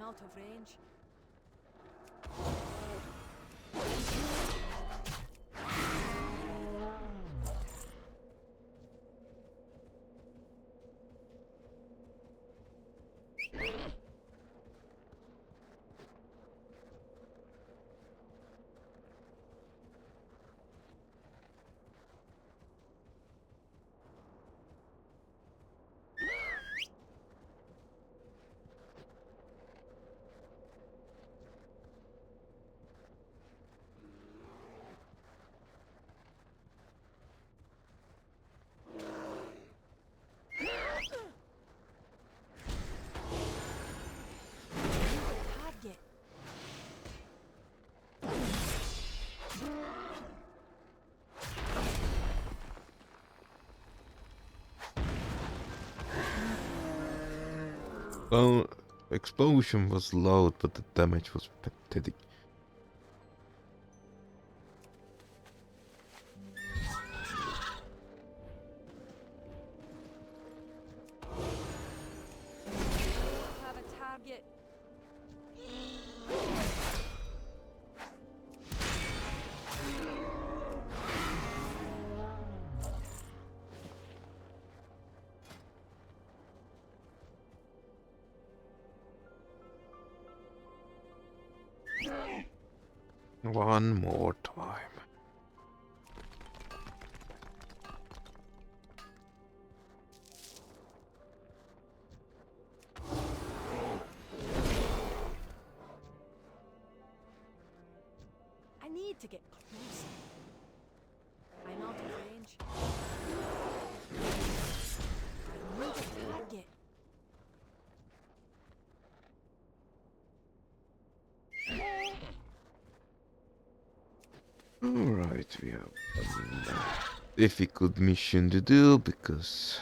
out of range. Target. Well, explosion was loud, but the damage was pathetic. Have a target. One more time. I need to get closer. I'm out of range. I need a target. Alright, we have one difficult mission to do because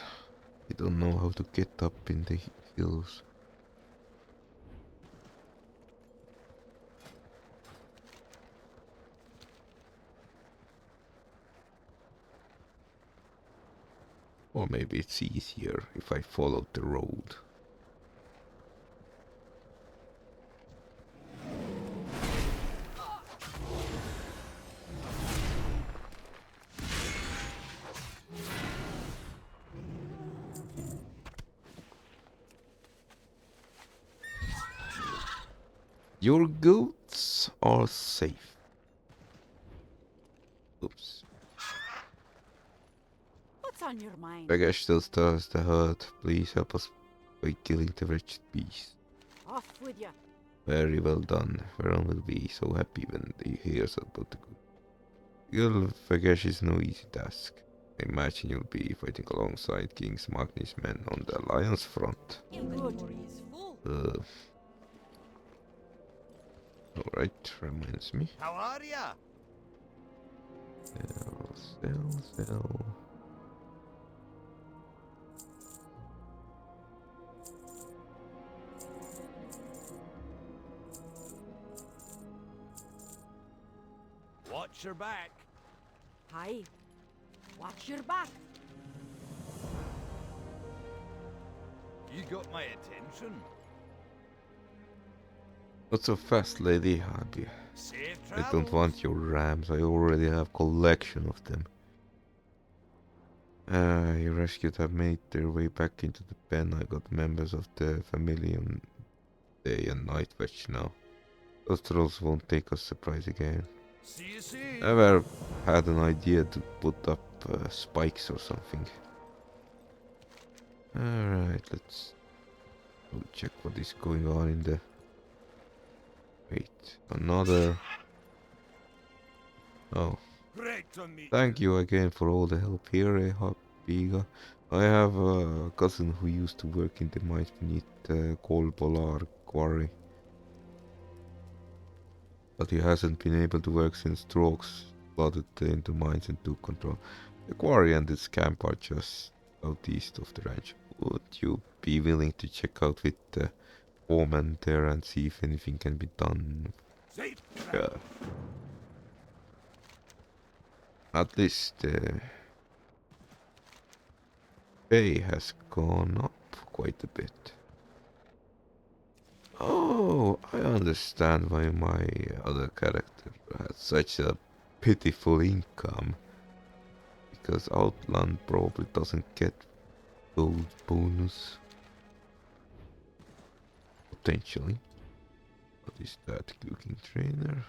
we don't know how to get up in the hills. Or maybe it's easier if I follow the road. Your goats are safe. Oops. What's on your mind? Bagash still stirs the herd. Please help us by killing the wretched beast. Off with you. Very well done. Veron will be so happy when he hears about the good. Kill Bagash is no easy task. I imagine you'll be fighting alongside King Magni's men on the Alliance front. Inventory is full. Alright, reminds me. How are ya? Sell. Watch your back. Hi. Watch your back. You got my attention. Not so fast, lady. Safe I travels. don't want your rams. I already have collection of them. Your rescued have made their way back into the pen. I got members of the family on day and night watch now. Those trolls won't take us surprise again. See you soon. Ever had an idea to put up spikes or something? Alright, let's go check what is going on in the... Wait, another... Oh, Great to meet thank you again for all the help here, Biga. I have a cousin who used to work in the mines beneath the Kolbolar quarry. But he hasn't been able to work since Trogs flooded into mines and took control. The quarry and its camp are just southeast of the ranch. Would you be willing to check out with the foreman there and see if anything can be done? Safe Yeah. At least the pay has gone up quite a bit. Oh, I understand why my other character had such a pitiful income. Because Outland probably doesn't get gold bonus. Potentially. What is that? Cooking trainer.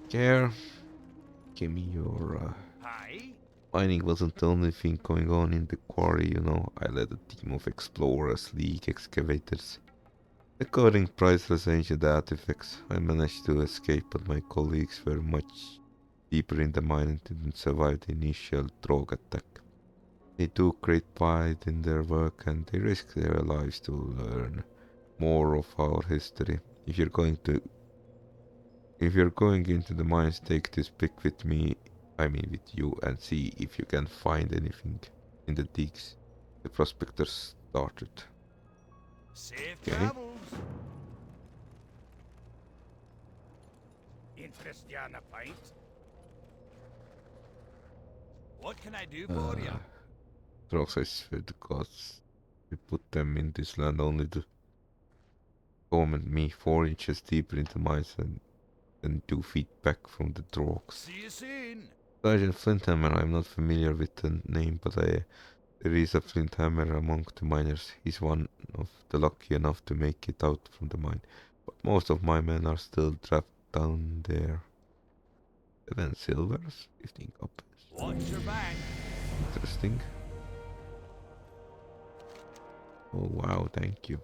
Care. Give me your Hi. mining wasn't the only thing going on in the quarry, you know. I led a team of explorers, league excavators. Recovering priceless ancient artifacts. I managed to escape, but my colleagues were much deeper in the mine and didn't survive the initial drog attack. They took great pride in their work and they risked their lives to learn more of our history. If you're going into the mines, take this pick with me, I mean with you, and see if you can find anything in the digs the prospectors started. Safe Okay. travels. Interest you on a pint? What can I do for you? Drugs, I swear to God, we put them in this land only to torment me 4 inches deeper into mines and 2 feet back from the drugs. See you soon. Sergeant Flinthammer, I'm not familiar with the name, but there is a Flinthammer among the miners. He's one of the lucky enough to make it out from the mine. But most of my men are still trapped down there. 7 silvers, 15 coppers. Watch your back. Interesting. Oh wow, thank you.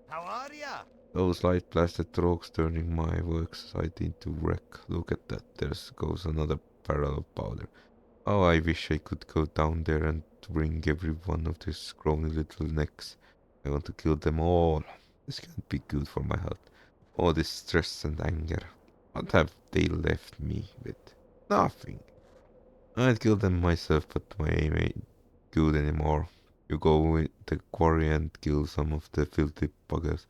How are ya? Those light blasted drugs turning my worksite into wreck. Look at that, there goes another barrel of powder. Oh, I wish I could go down there and wring every one of these scrawny little necks. I want to kill them all. This can't be good for my health. All this stress and anger. What have they left me with? Nothing. I'd kill them myself, but my aim ain't good anymore. You go in the quarry and kill some of the filthy buggers.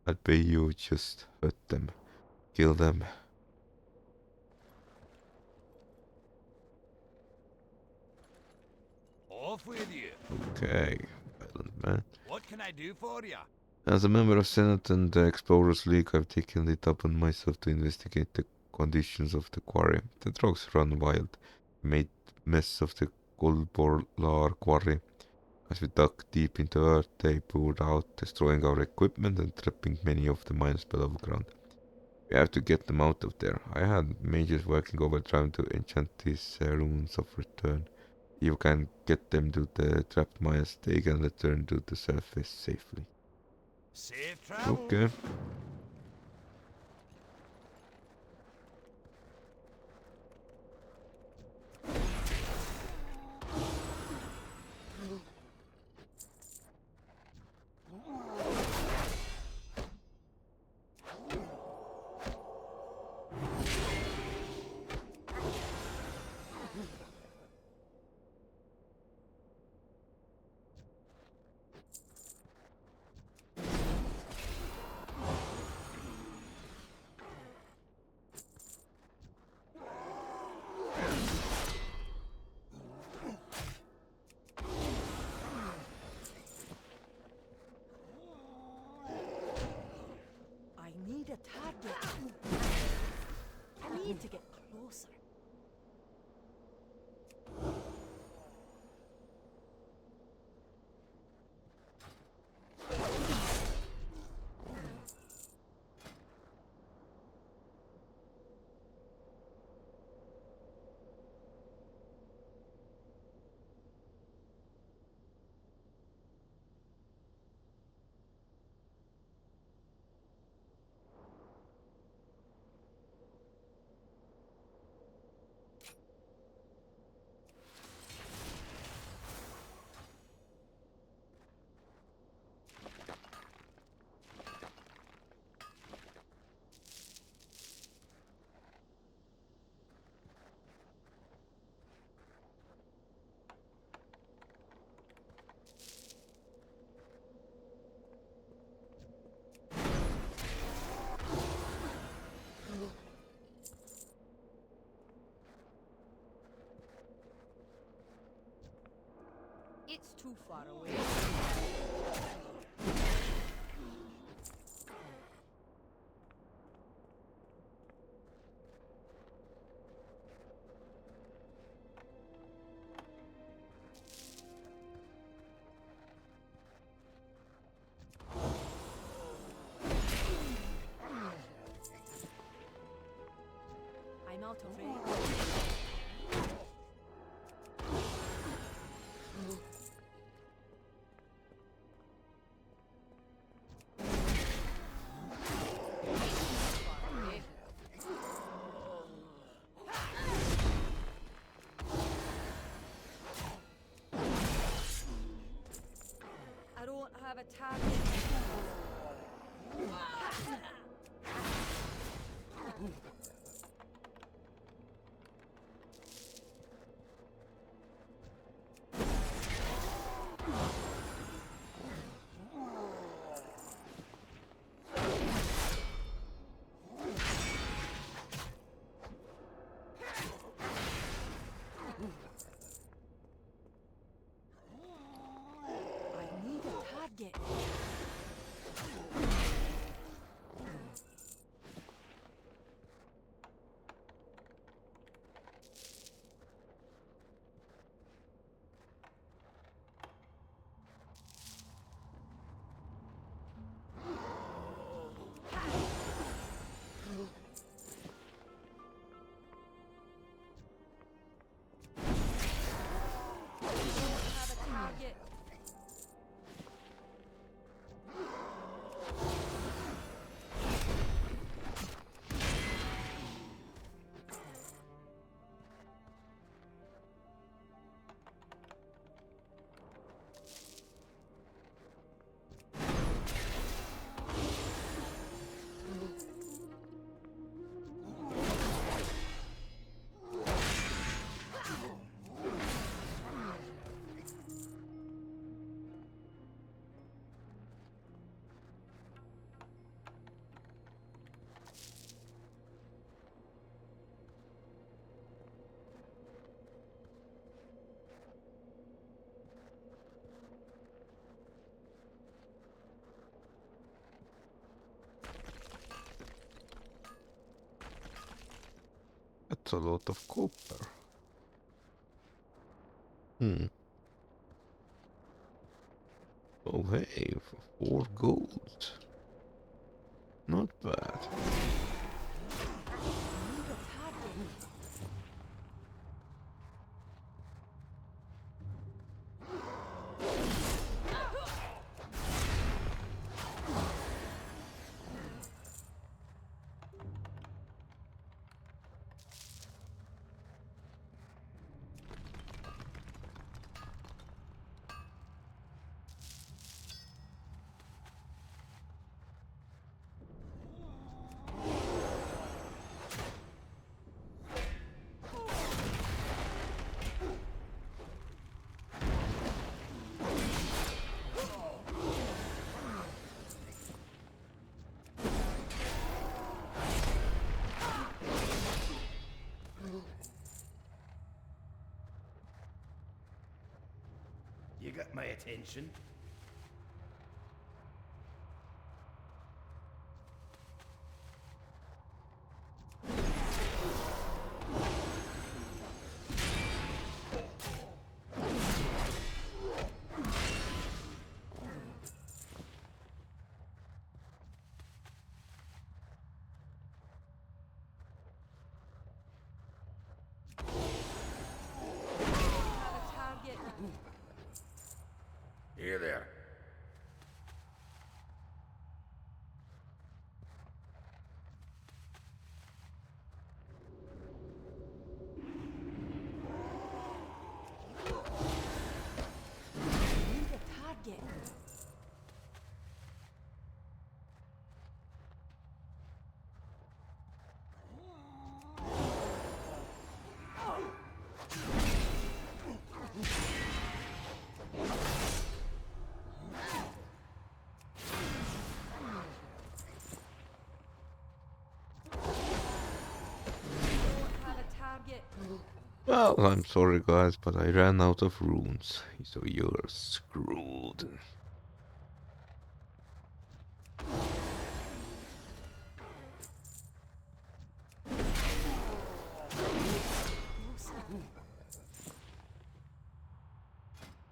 I'd pay you, just hurt them. Kill them. Off with you. Okay, violent man. What can I do for ya? As a member of Senate and the Explorers League, I've taken it upon myself to investigate the conditions of the quarry. The drugs run wild. We made mess of the Golbolar quarry. As we dug deep into earth, they poured out, destroying our equipment and trapping many of the mines below ground. We have to get them out of there. I had mages working overtime to enchant these runes of return. You can get them to the trapped mines, they can return to the surface safely. Safe travels. Okay. I need a target. I need to get closer. It's too far away. not afraid. I don't have a target. I need a target. Have a target. That's a lot of copper. Hmm. Oh hey, for 4 gold. Not bad. I need a target. You got my attention. Have a target. Here there. I need a target. Have a target. Well, I'm sorry guys, but I ran out of runes, so you're screwed.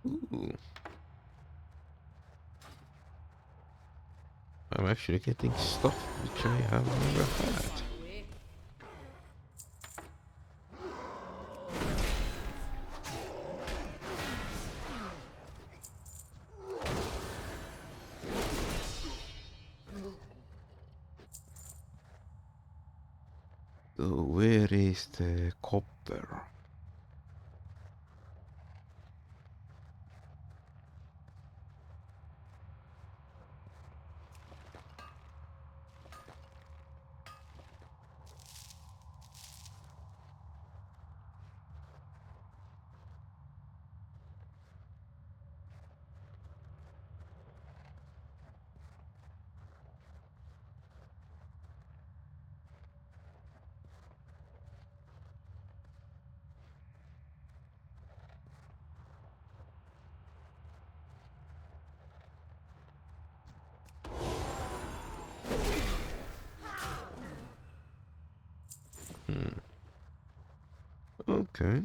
Ooh. I'm actually getting stuff which I have never had. So where is the copper? Hmm. Okay.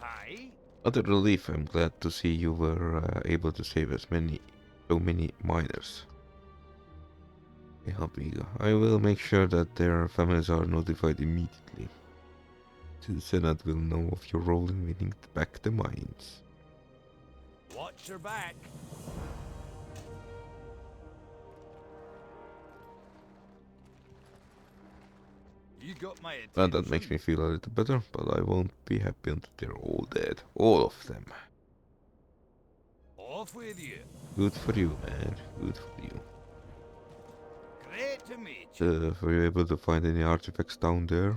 Aye? Other relief, I'm glad to see you were able to save so many miners. Okay, Habiga. I will make sure that their families are notified immediately. The Senate will know of your role in winning back the mines. Watch your back. You got my attention. Well, that makes me feel a little better, but I won't be happy until they're all dead. All of them. Off with you. Good for you, man. Good for you. Great to meet you. Were you able to find any artifacts down there?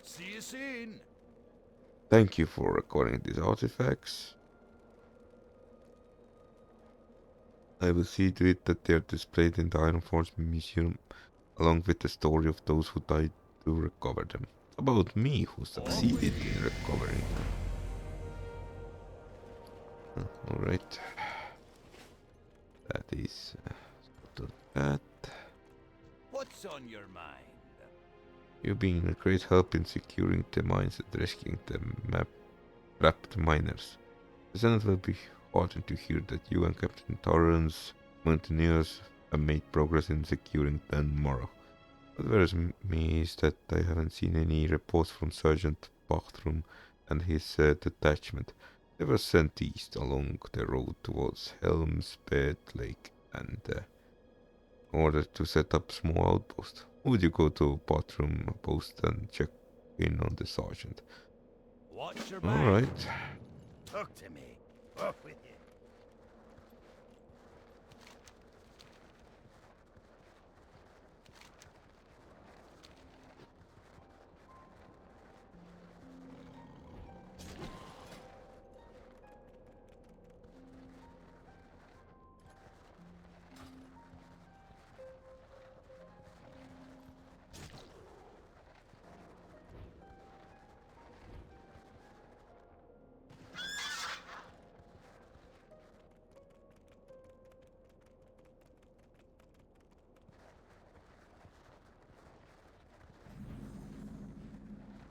See you soon. Thank you for recording these artifacts. I will see to it that they are displayed in the Iron Forge Museum, along with the story of those who died to recover them. About me, who succeeded in recovering them. Alright. That is... that. What's on your mind? You've been a great help in securing the mines and rescuing the trapped miners. The Senate will be heartened to hear that you and Captain Torrance mountaineers have made progress in securing Morogh. What worries me is that I haven't seen any reports from Sergeant Bathroom and his detachment. They were sent east along the road towards Helm's Bed Lake and order to set up small outpost. Would you go to bathroom post and check in on the sergeant? Watch your back. Alright. Talk to me. Off with you.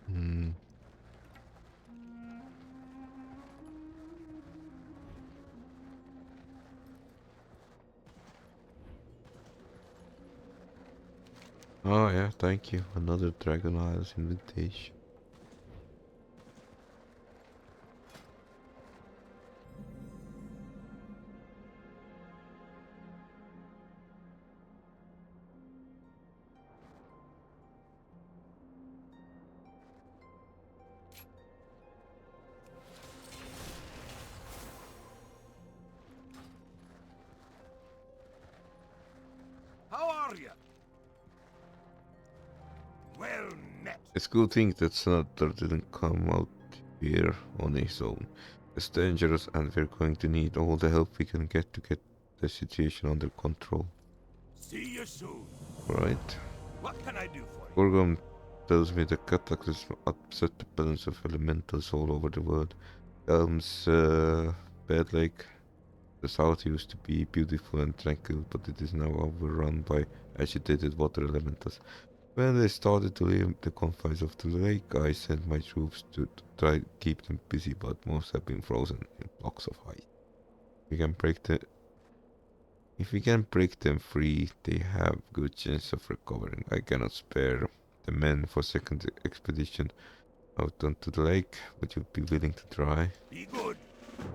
Hmm. Oh yeah, thank you. Another Dragon Isles invitation. How are you? Well met. It's a good thing that Senator didn't come out here on his own. It's dangerous and we're going to need all the help we can get to get the situation under control. See you soon. Right? What can I do for you? Morogh tells me the cataclysm upset the balance of elementals all over the world. Elm's bad lake. The south used to be beautiful and tranquil, but it is now overrun by agitated water elementals. When they started to leave the confines of the lake, I sent my troops to try to keep them busy, but most have been frozen in blocks of ice. We can break the If we can break them free, they have good chance of recovering. I cannot spare the men for second expedition out onto the lake. Would you be willing to try? Be good.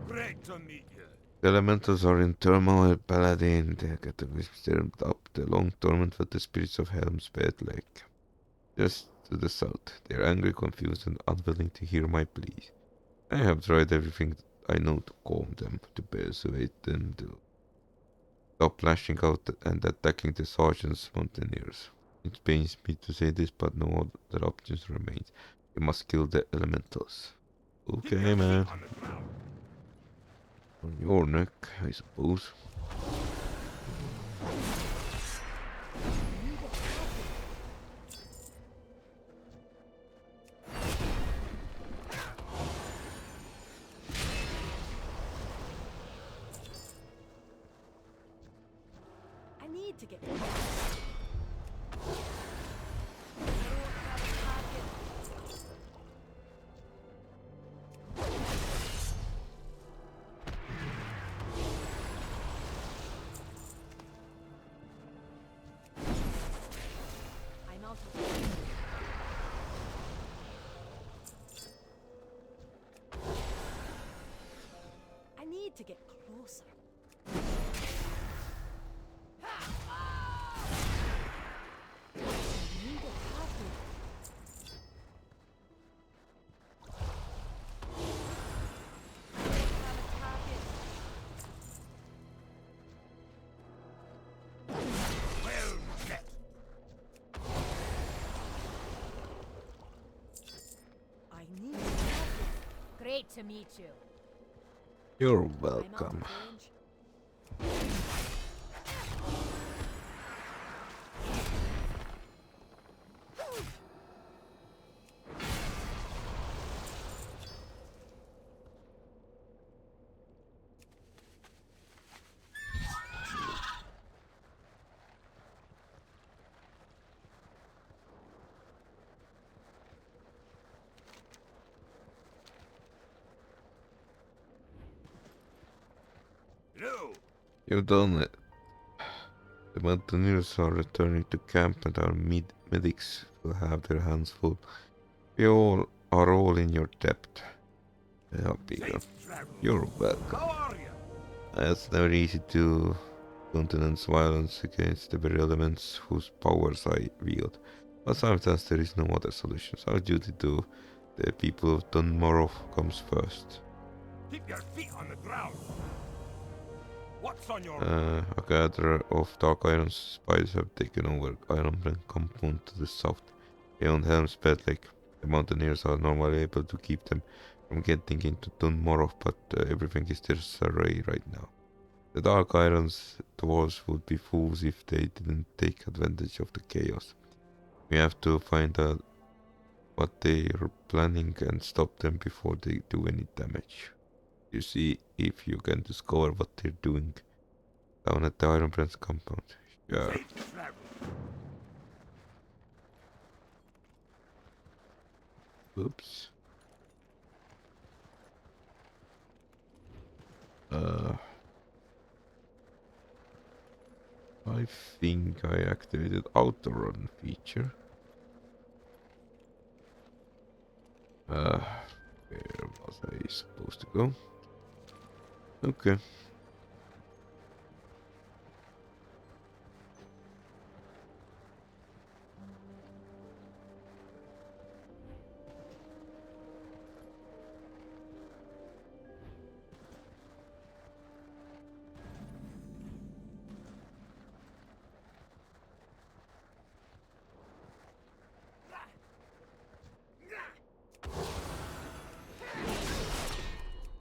Great to meet you. The elementals are in turmoil, Paladin. They get stirred up the long torment with the spirits of Helm's bad lake. Just to the south, they are angry, confused, and unwilling to hear my pleas. I have tried everything I know to calm them, to persuade them to stop lashing out and attacking the sergeant's mountaineers. It pains me to say this, but no other options remain. We must kill the elementals. Keep Okay, your feet man. on the ground. On your neck, I suppose. I need to get. I'm out of. I need to get closer. I need a target. I don't have a target. Well met. I need a target. Great to meet you. You're I'm out welcome. of range. Hello. You've done it. The mountaineers are returning to camp and our medics will have their hands full. We all are all in your debt. Yeah, Peter. Safe travel. You're welcome. How are you? It's never easy to countenance violence against the very elements whose powers I wield. But sometimes there is no other solution. Our duty to the people of Morogh comes first. Keep your feet on the ground. What's on your mind? A gatherer of dark iron spies have taken over Ironbrand compound to the south, beyond Helm's Bed Lake. The mountaineers are normally able to keep them from getting into Morogh, but everything is disarray right now. The Dark Irons dwarves would be fools if they didn't take advantage of the chaos. We have to find out what they are planning and stop them before they do any damage. You see if you can discover what they're doing down at the Ironbrand's compound. Sure. Safe travel. Oops. I think I activated auto run feature. Where was I supposed to go? Okay.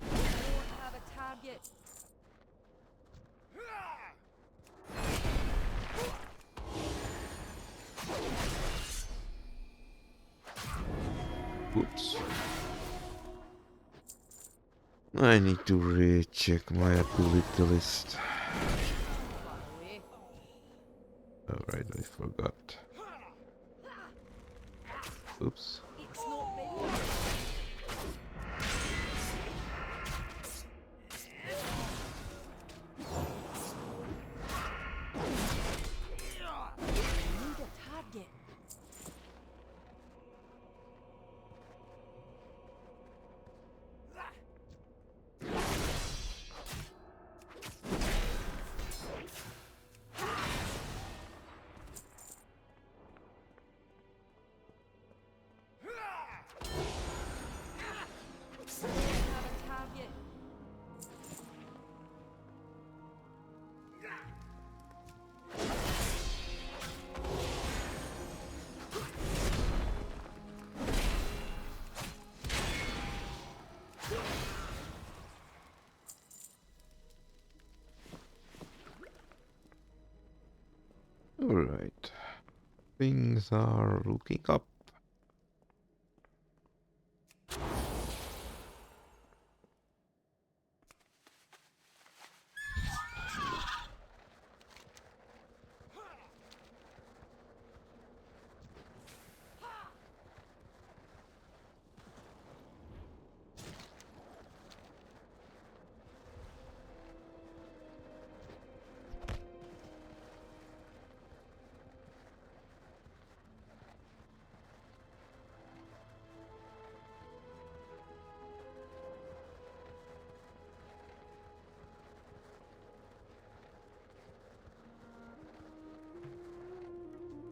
I don't have a target. Oops. I need to recheck my ability list. Away. Alright, I forgot. Oops. It's not been. I need a target. I have a target. Alright. Things are looking up.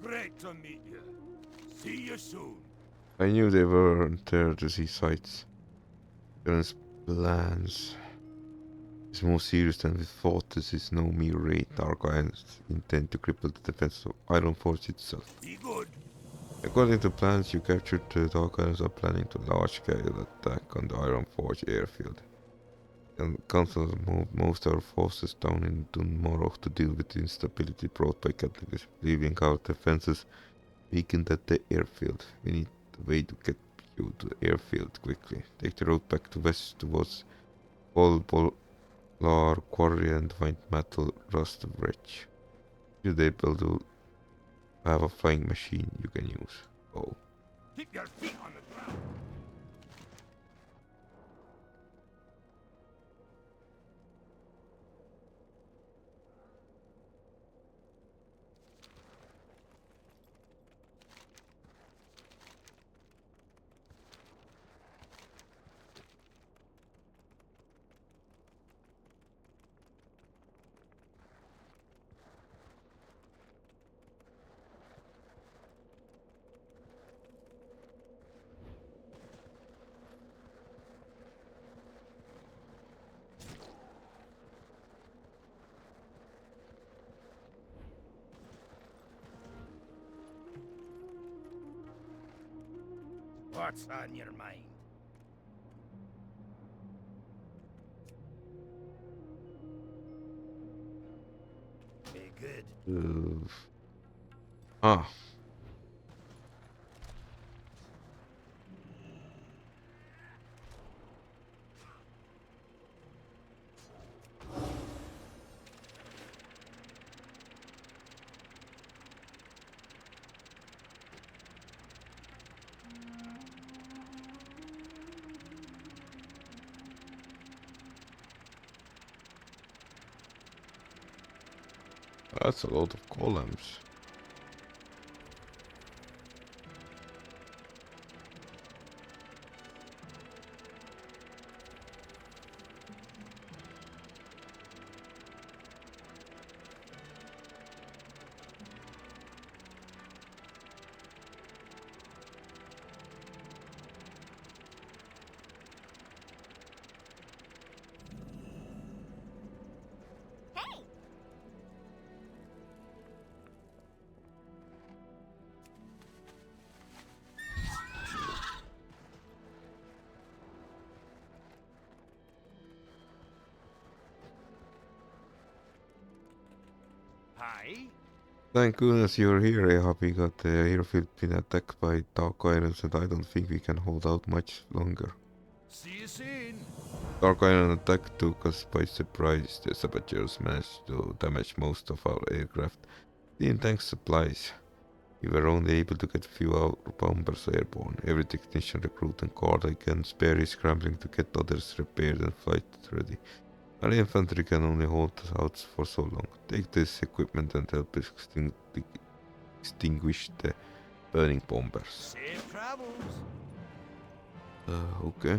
Great to meet you. See you soon. I knew they weren't there to see sights. John's plans is more serious than we thought. This is no mere raid. Our guys intend to cripple the defense of Ironforge itself. Be good. According to plans, you captured the Dark Islands are planning to large-scale attack on the Ironforge airfield. And Council moved most of our forces down into Morogh to deal with the instability brought by catalysts, leaving our defenses weakened at the airfield. We need a way to get you to the airfield quickly. Take the road back to west towards Polar Quarry and find metal rust bridge. You'll be able to have a flying machine you can use. Oh. Keep your feet on the ground. What's on your mind? Be good. Ah. That's a lot of columns. Hi. Thank goodness you're here, Ahab. We got the airfield been attacked by Dark Islands and I don't think we can hold out much longer. See you soon. Dark Island attack took us by surprise. The saboteurs managed to damage most of our aircraft. Didn't tank supplies. We were only able to get few our bombers airborne. Every technician, recruit and guard I can spare is scrambling to get others repaired and flight ready. Our infantry can only hold out for so long. Take this equipment and help extinguish the burning bombers. Safe travels. Okay.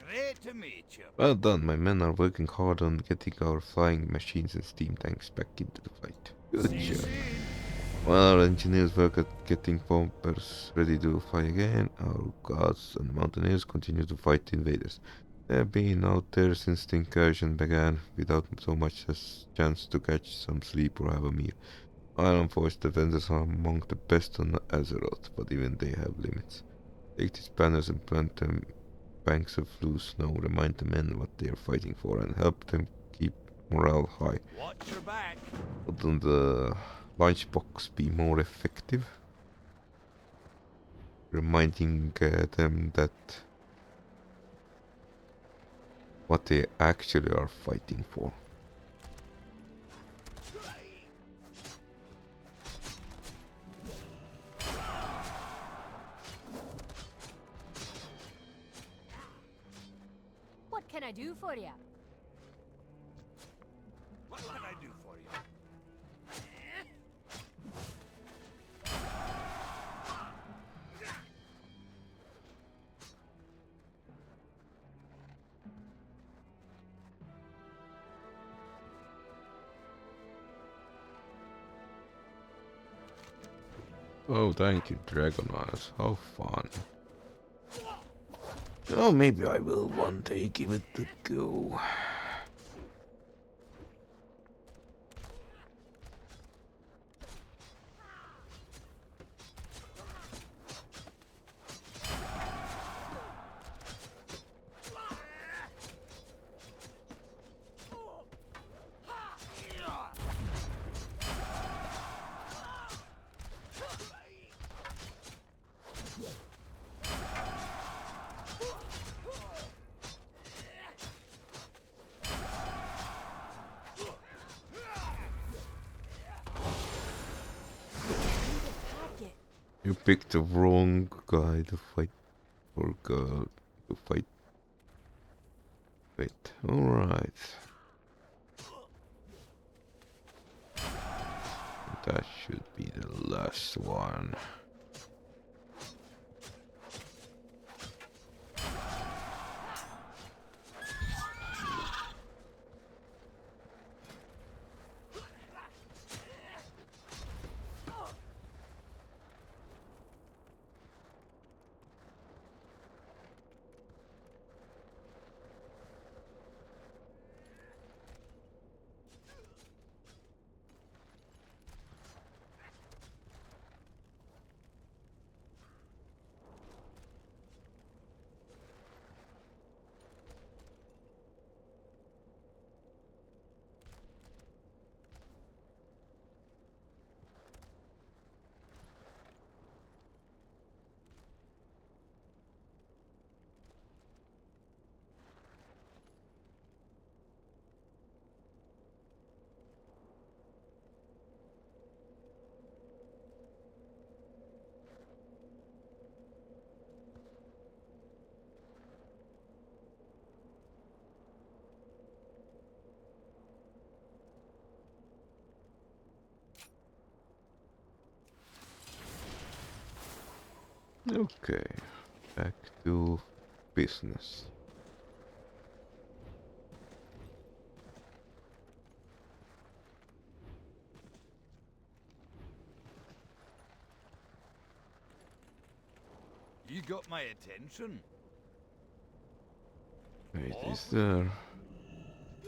Great to meet you. Well done, my men are working hard on getting our flying machines and steam tanks back into the fight. Good See you job. soon. While our engineers work at getting bombers ready to fly again, our guards and mountaineers continue to fight the invaders. They have been out there since the incursion began, without so much as chance to catch some sleep or have a meal. Iron Force defenders are among the best on Azeroth, but even they have limits. Take these banners and plant them banks of loose snow, remind the men what they are fighting for, and help them keep morale high. Watch your back. Wouldn't the lunchbox be more effective? Reminding them that what they actually are fighting for. What can I do for you? What can I do for you? Oh, thank you, Dragon Eyes. How fun. Oh, maybe I will one day give it a go. Target. You picked the wrong guy to fight, or girl to fight. Wait, alright. That should be the last one. Okay, back to business. You got my attention. Wait, is there?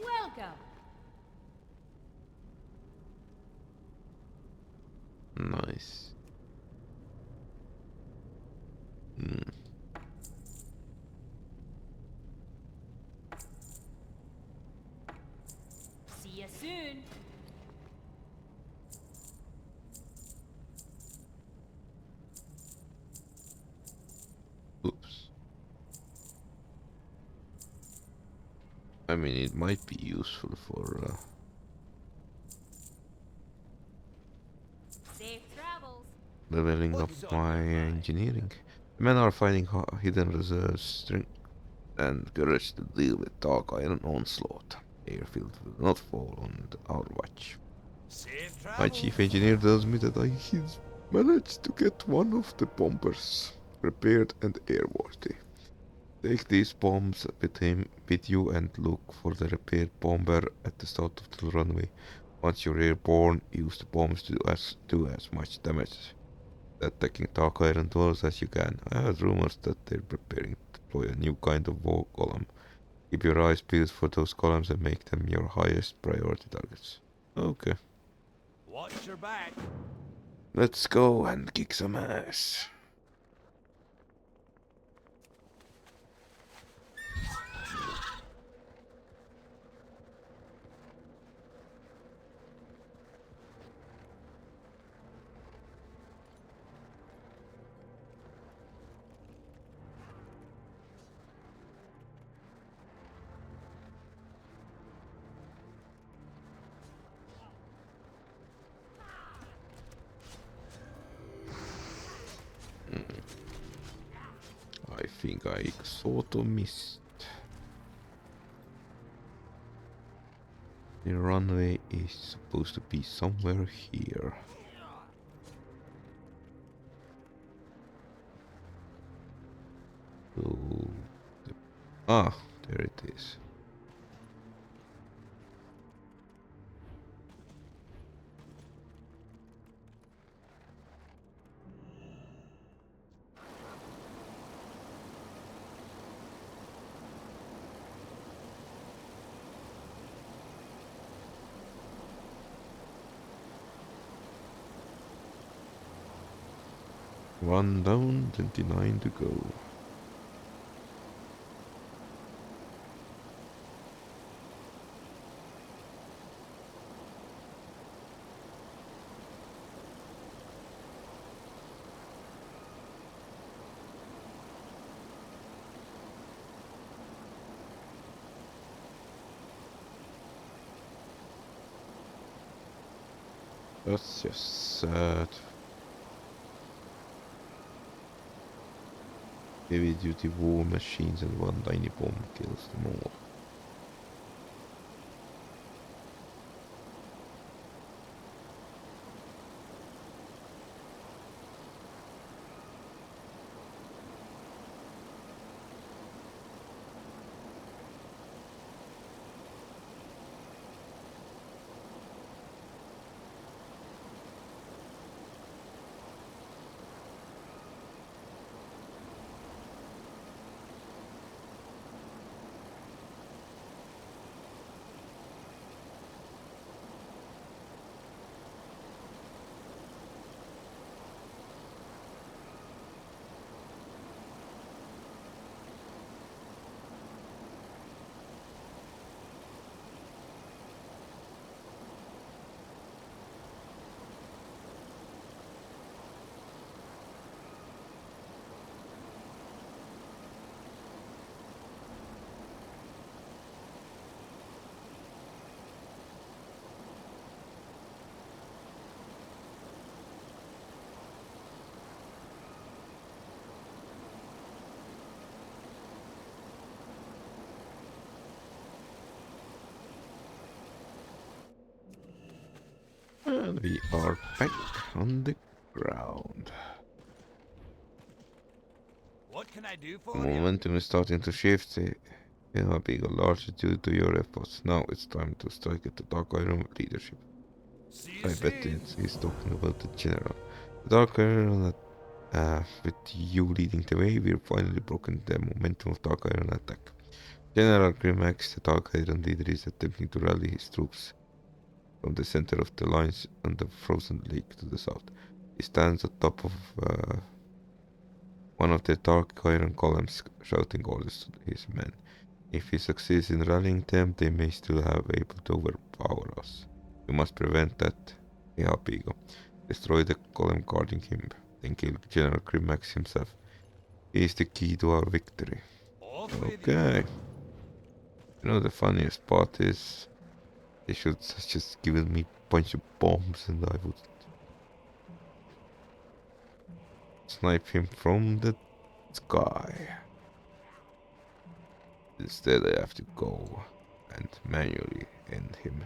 Welcome. Nice. Hmm. See you soon. Oops. I mean, it might be useful for Safe travels. leveling up What's on my your mind? engineering. The men are finding hidden reserves, strength, and courage to deal with dark iron onslaught. Airfield will not fall on our watch. Safe My travels. chief engineer tells me that he's managed to get one of the bombers repaired and airworthy. Take these bombs with you and look for the repaired bomber at the start of the runway. Once you're airborne, use the bombs to do as much damage attacking dark iron doors as you can. I heard rumors that they're preparing to deploy a new kind of war column. Keep your eyes peeled for those columns and make them your highest priority targets. Okay, Watch your back. let's go and kick some ass. I think I sort of missed. The runway is supposed to be somewhere here. So, there it is. One down, 29 to go. That's just sad. Heavy duty war machines and one tiny bomb kills them all. And we are back on the ground. can I do The for you? momentum is starting to shift. It will be largely due to your efforts. Now it's time to strike at the Dark Iron leadership. See you I bet soon. he's talking about the general. The Dark Iron, with you leading the way, we've finally broken the momentum of Dark Iron attack. General Grimax, the Dark Iron leader, is attempting to rally his troops from the center of the lines on the frozen lake to the south. He stands at top of one of the Dark Iron columns, shouting orders to his men. If he succeeds in rallying them, they may still have able to overpower us. We must prevent that. Ihapigo. Destroy the column guarding him, then kill General Grimax himself. He is the key to our victory. Off with you. Okay. You know the funniest part is they should have just given me a bunch of bombs and I would snipe him from the sky. Instead I have to go and manually end him.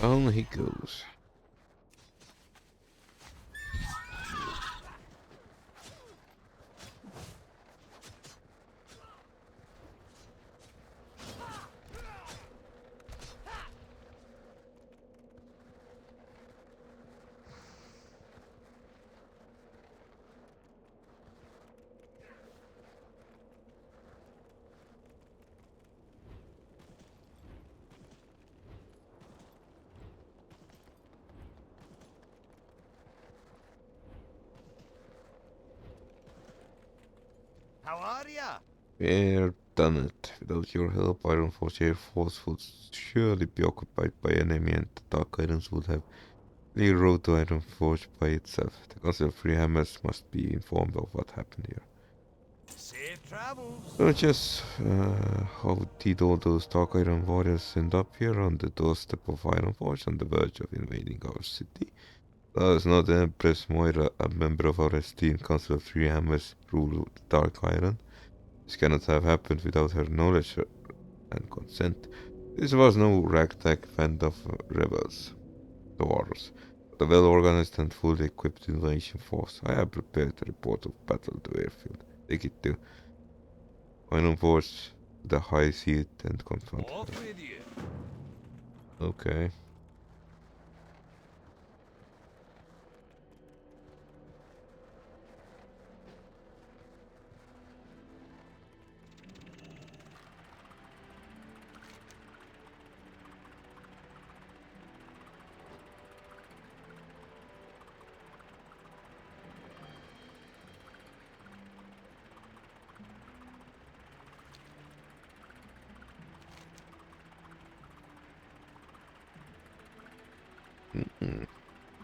On he goes. How are ya? We're done it. Without your help, Iron Force Air Force would surely be occupied by enemy and the Dark Irons would have clear road to Iron Forge by itself. The Council of Three Hammers must be informed of what happened here. Safe travels. So just how did all those Dark Iron warriors end up here on the doorstep of Iron Forge on the verge of invading our city? Does not Empress Moira, a member of our esteemed Council of Three Hammers, rule the Dark Iron? This cannot have happened without her knowledge and consent. This was no ragtag band of rebels, dwarves, but a well-organized and fully equipped invasion force. I have prepared a report of battle to airfield. Take it to Iron Force, the high seat, and confront Off her. with you. Okay.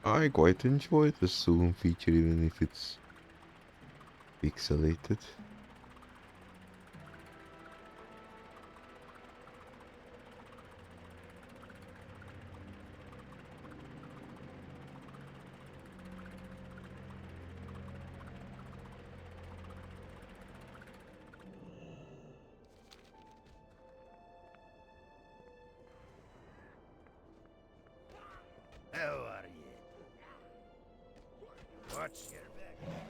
I quite enjoy the zoom feature even if it's pixelated. How are you? What's your back?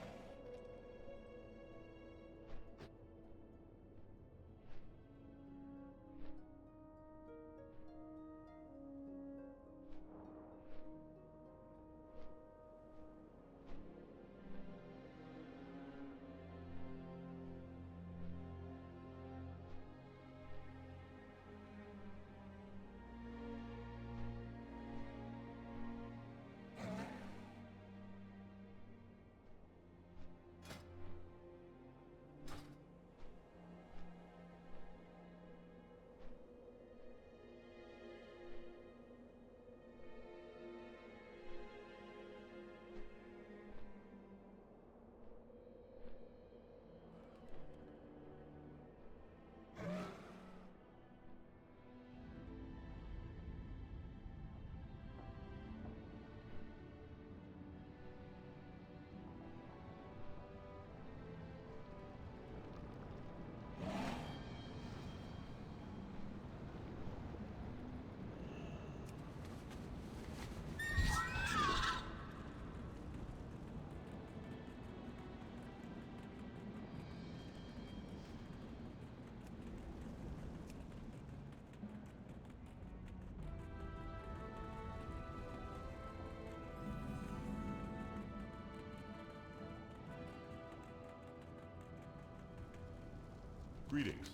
Greetings.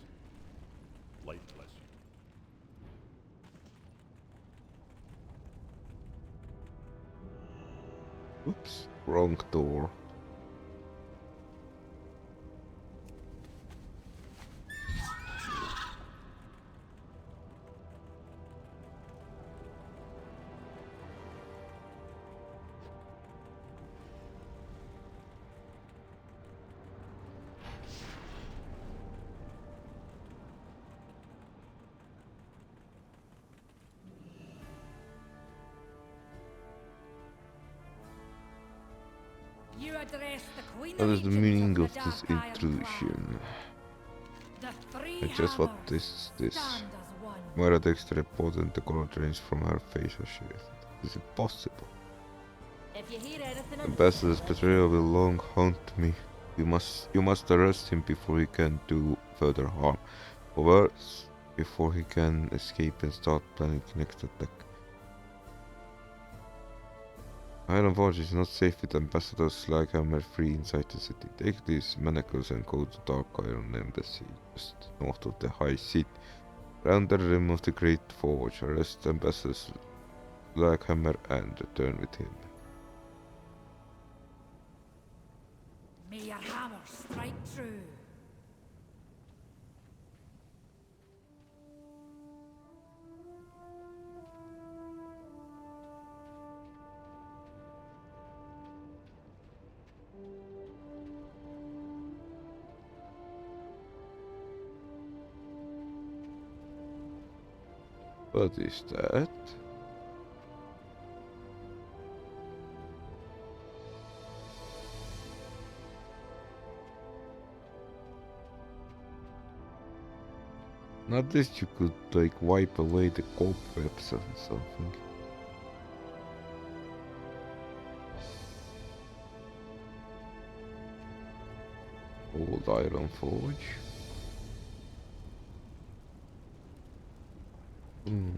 Light bless you. Oops, wrong door. You address the Queen What of is the Egypt meaning the of this Dark Iron intrusion? Clan. The three And just what hammers is this? stand as one. Moira Dexter reported the color change from her facial shape. Is it possible? If you hear anything in Ambassador's betrayal will long haunt me. You must arrest him before he can do further harm. Or worse, before he can escape and start planning the next attack. Iron Forge is not safe with ambassadors like Hammer free inside the city. Take these manacles and go to Dark Iron Embassy, just north of the High Seat. Round the rim of the Great Forge, arrest ambassadors like Hammer and return with him. May your hammer strike true. What is that? Not this you could like wipe away the cobwebs or something. Old Iron Forge. Hmm.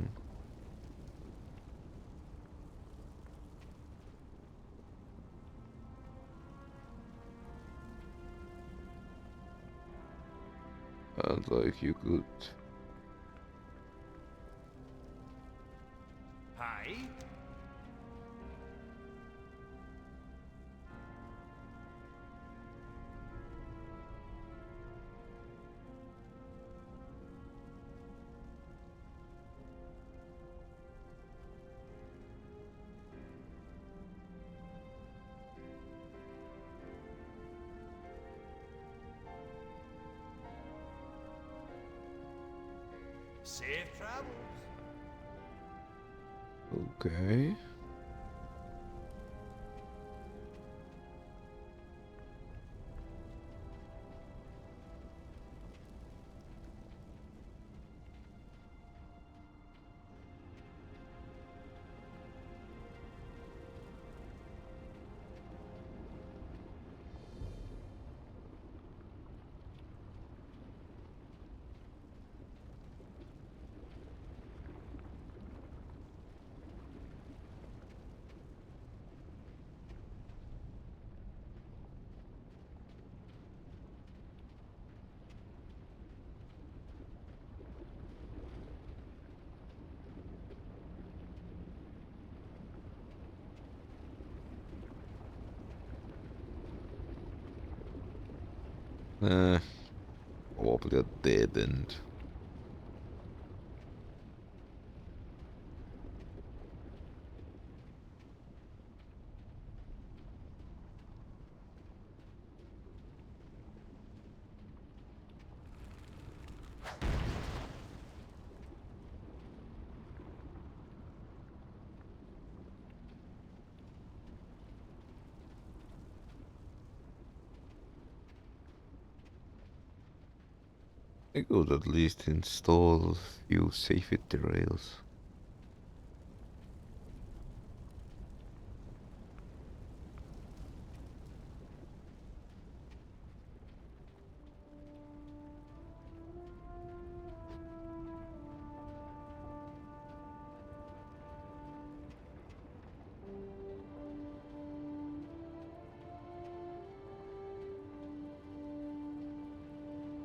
And like you could. Hi. Safe travels. Okay. Probably a dead end. I could at least install a few safety rails.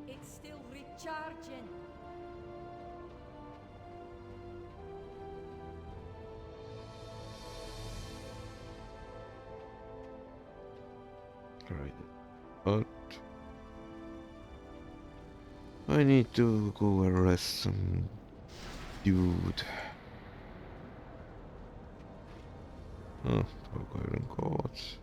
It's still reeking Charging. Right. But I need to go arrest some dude. Oh, iron cords.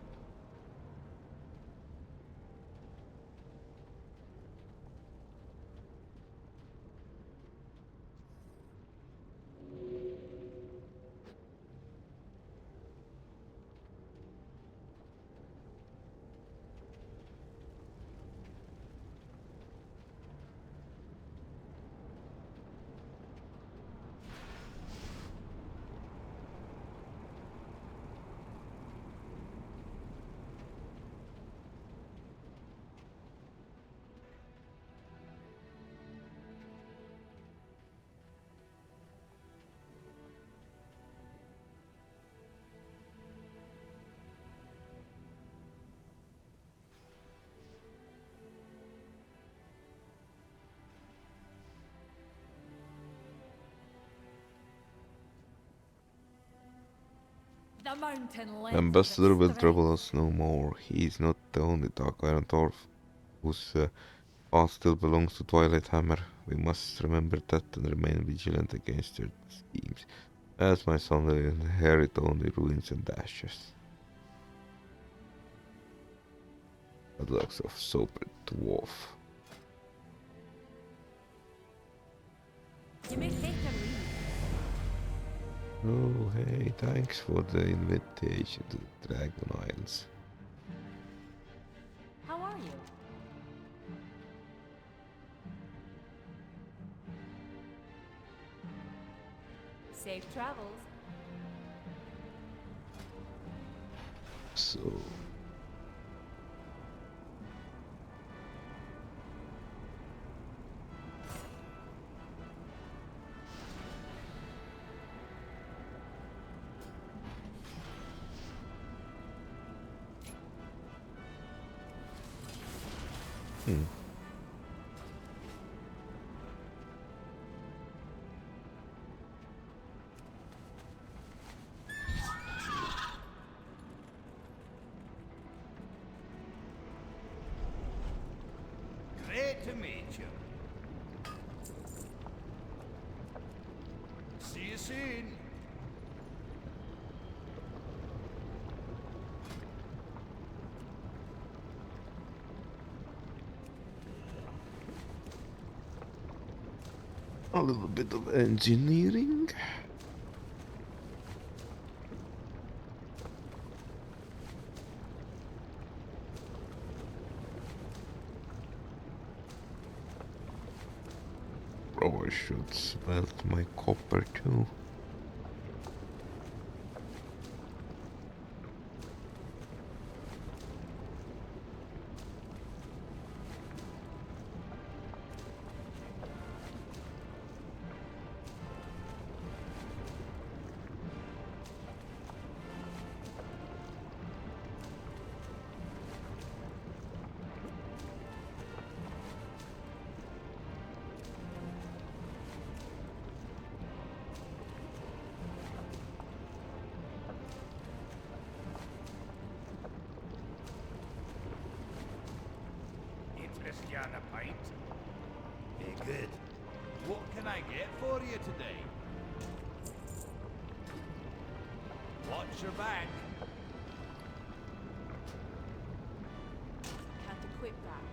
The mountain length Ambassador will trouble us no more. He is not the only Dark Iron Dwarf whose path still belongs to Twilight Hammer. We must remember that and remain vigilant against their schemes. As my son will inherit only ruins and ashes. That looks of sober dwarf. You may take a leave. Oh, hey, thanks for the invitation to the Dragon Isles. How are you? Safe travels. So... Great to meet you. See you soon. A little bit of engineering. Probably should smelt my copper too. Christian a pint? Eh, good. What can I get for you today? Watch your back. Can't equip that.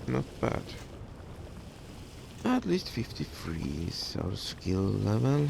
Not bad. At least 53 is our skill level.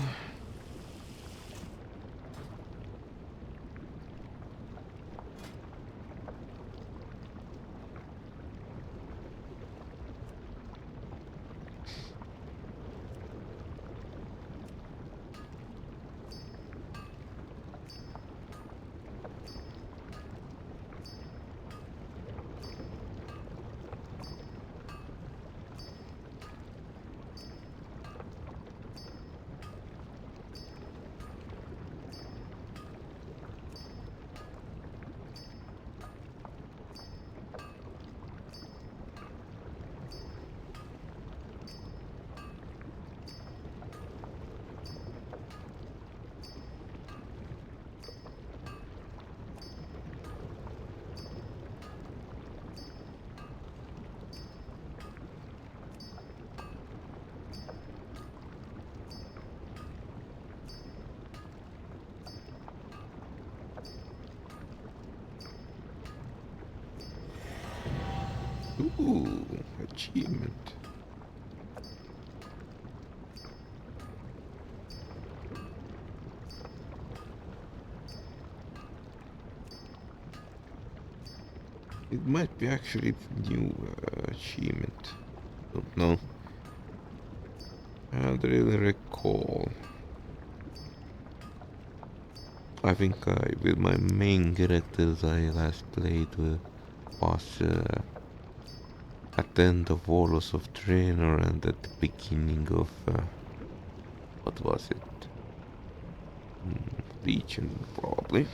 Ooh, achievement. It might be actually new achievement. Don't know. I don't really recall. I think with my main characters I last played was at the end of Warlords of Draenor and at the beginning of what was it? Legion probably.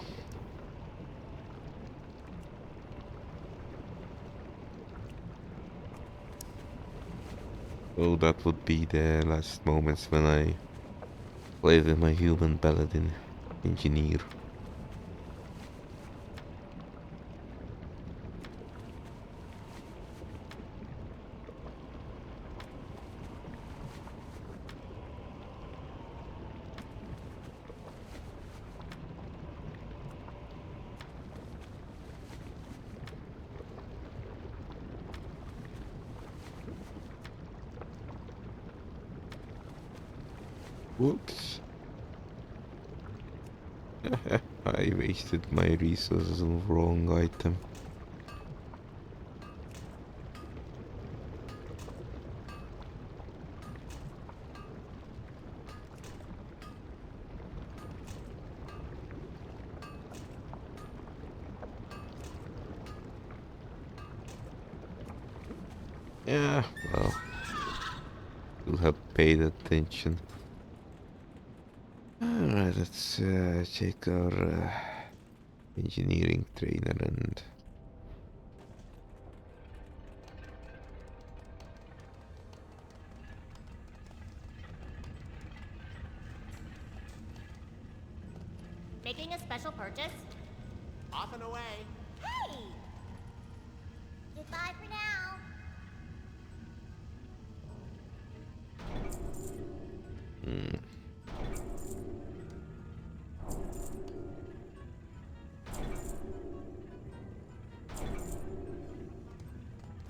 So that would be the last moments when I played with my human paladin engineer. Whoops. I wasted my resources on the wrong item. Yeah, well, you'll have paid attention. Alright, let's check our engineering trainer and Making a special purchase? Off and away. Hey! Goodbye for now.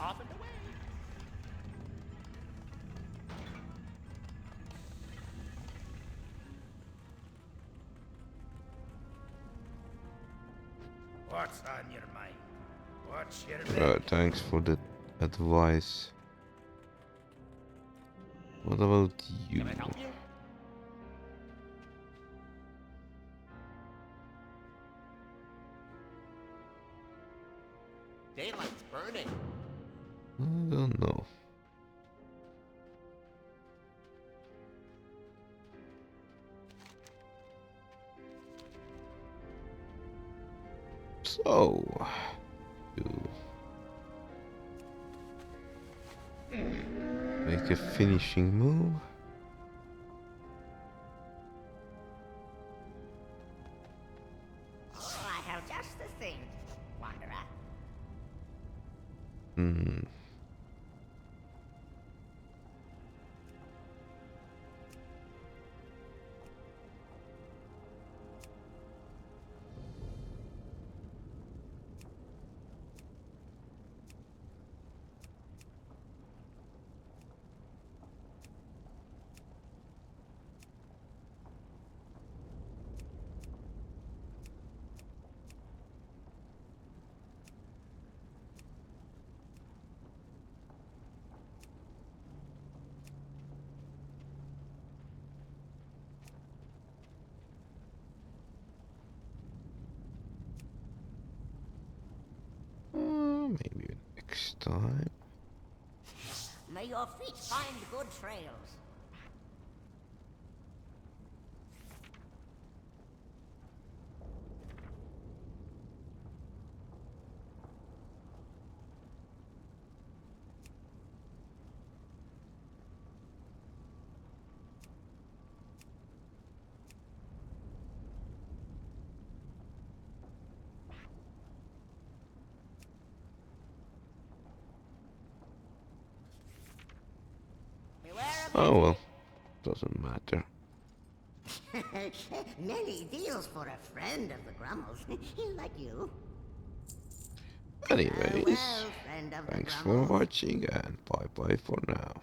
Off and away. What's on your mind? What's your thanks for the advice. What about you? Can I help you? Daylight's burning. I don't know. So, you make a finishing move. Oh, I have just the thing, Wanderer. time. May your feet find good trails. Beware of Oh well, doesn't matter. Many deals for a friend of the Grummles. Like you. Anyways, Friend of the thanks for Grummles. watching and bye bye for now.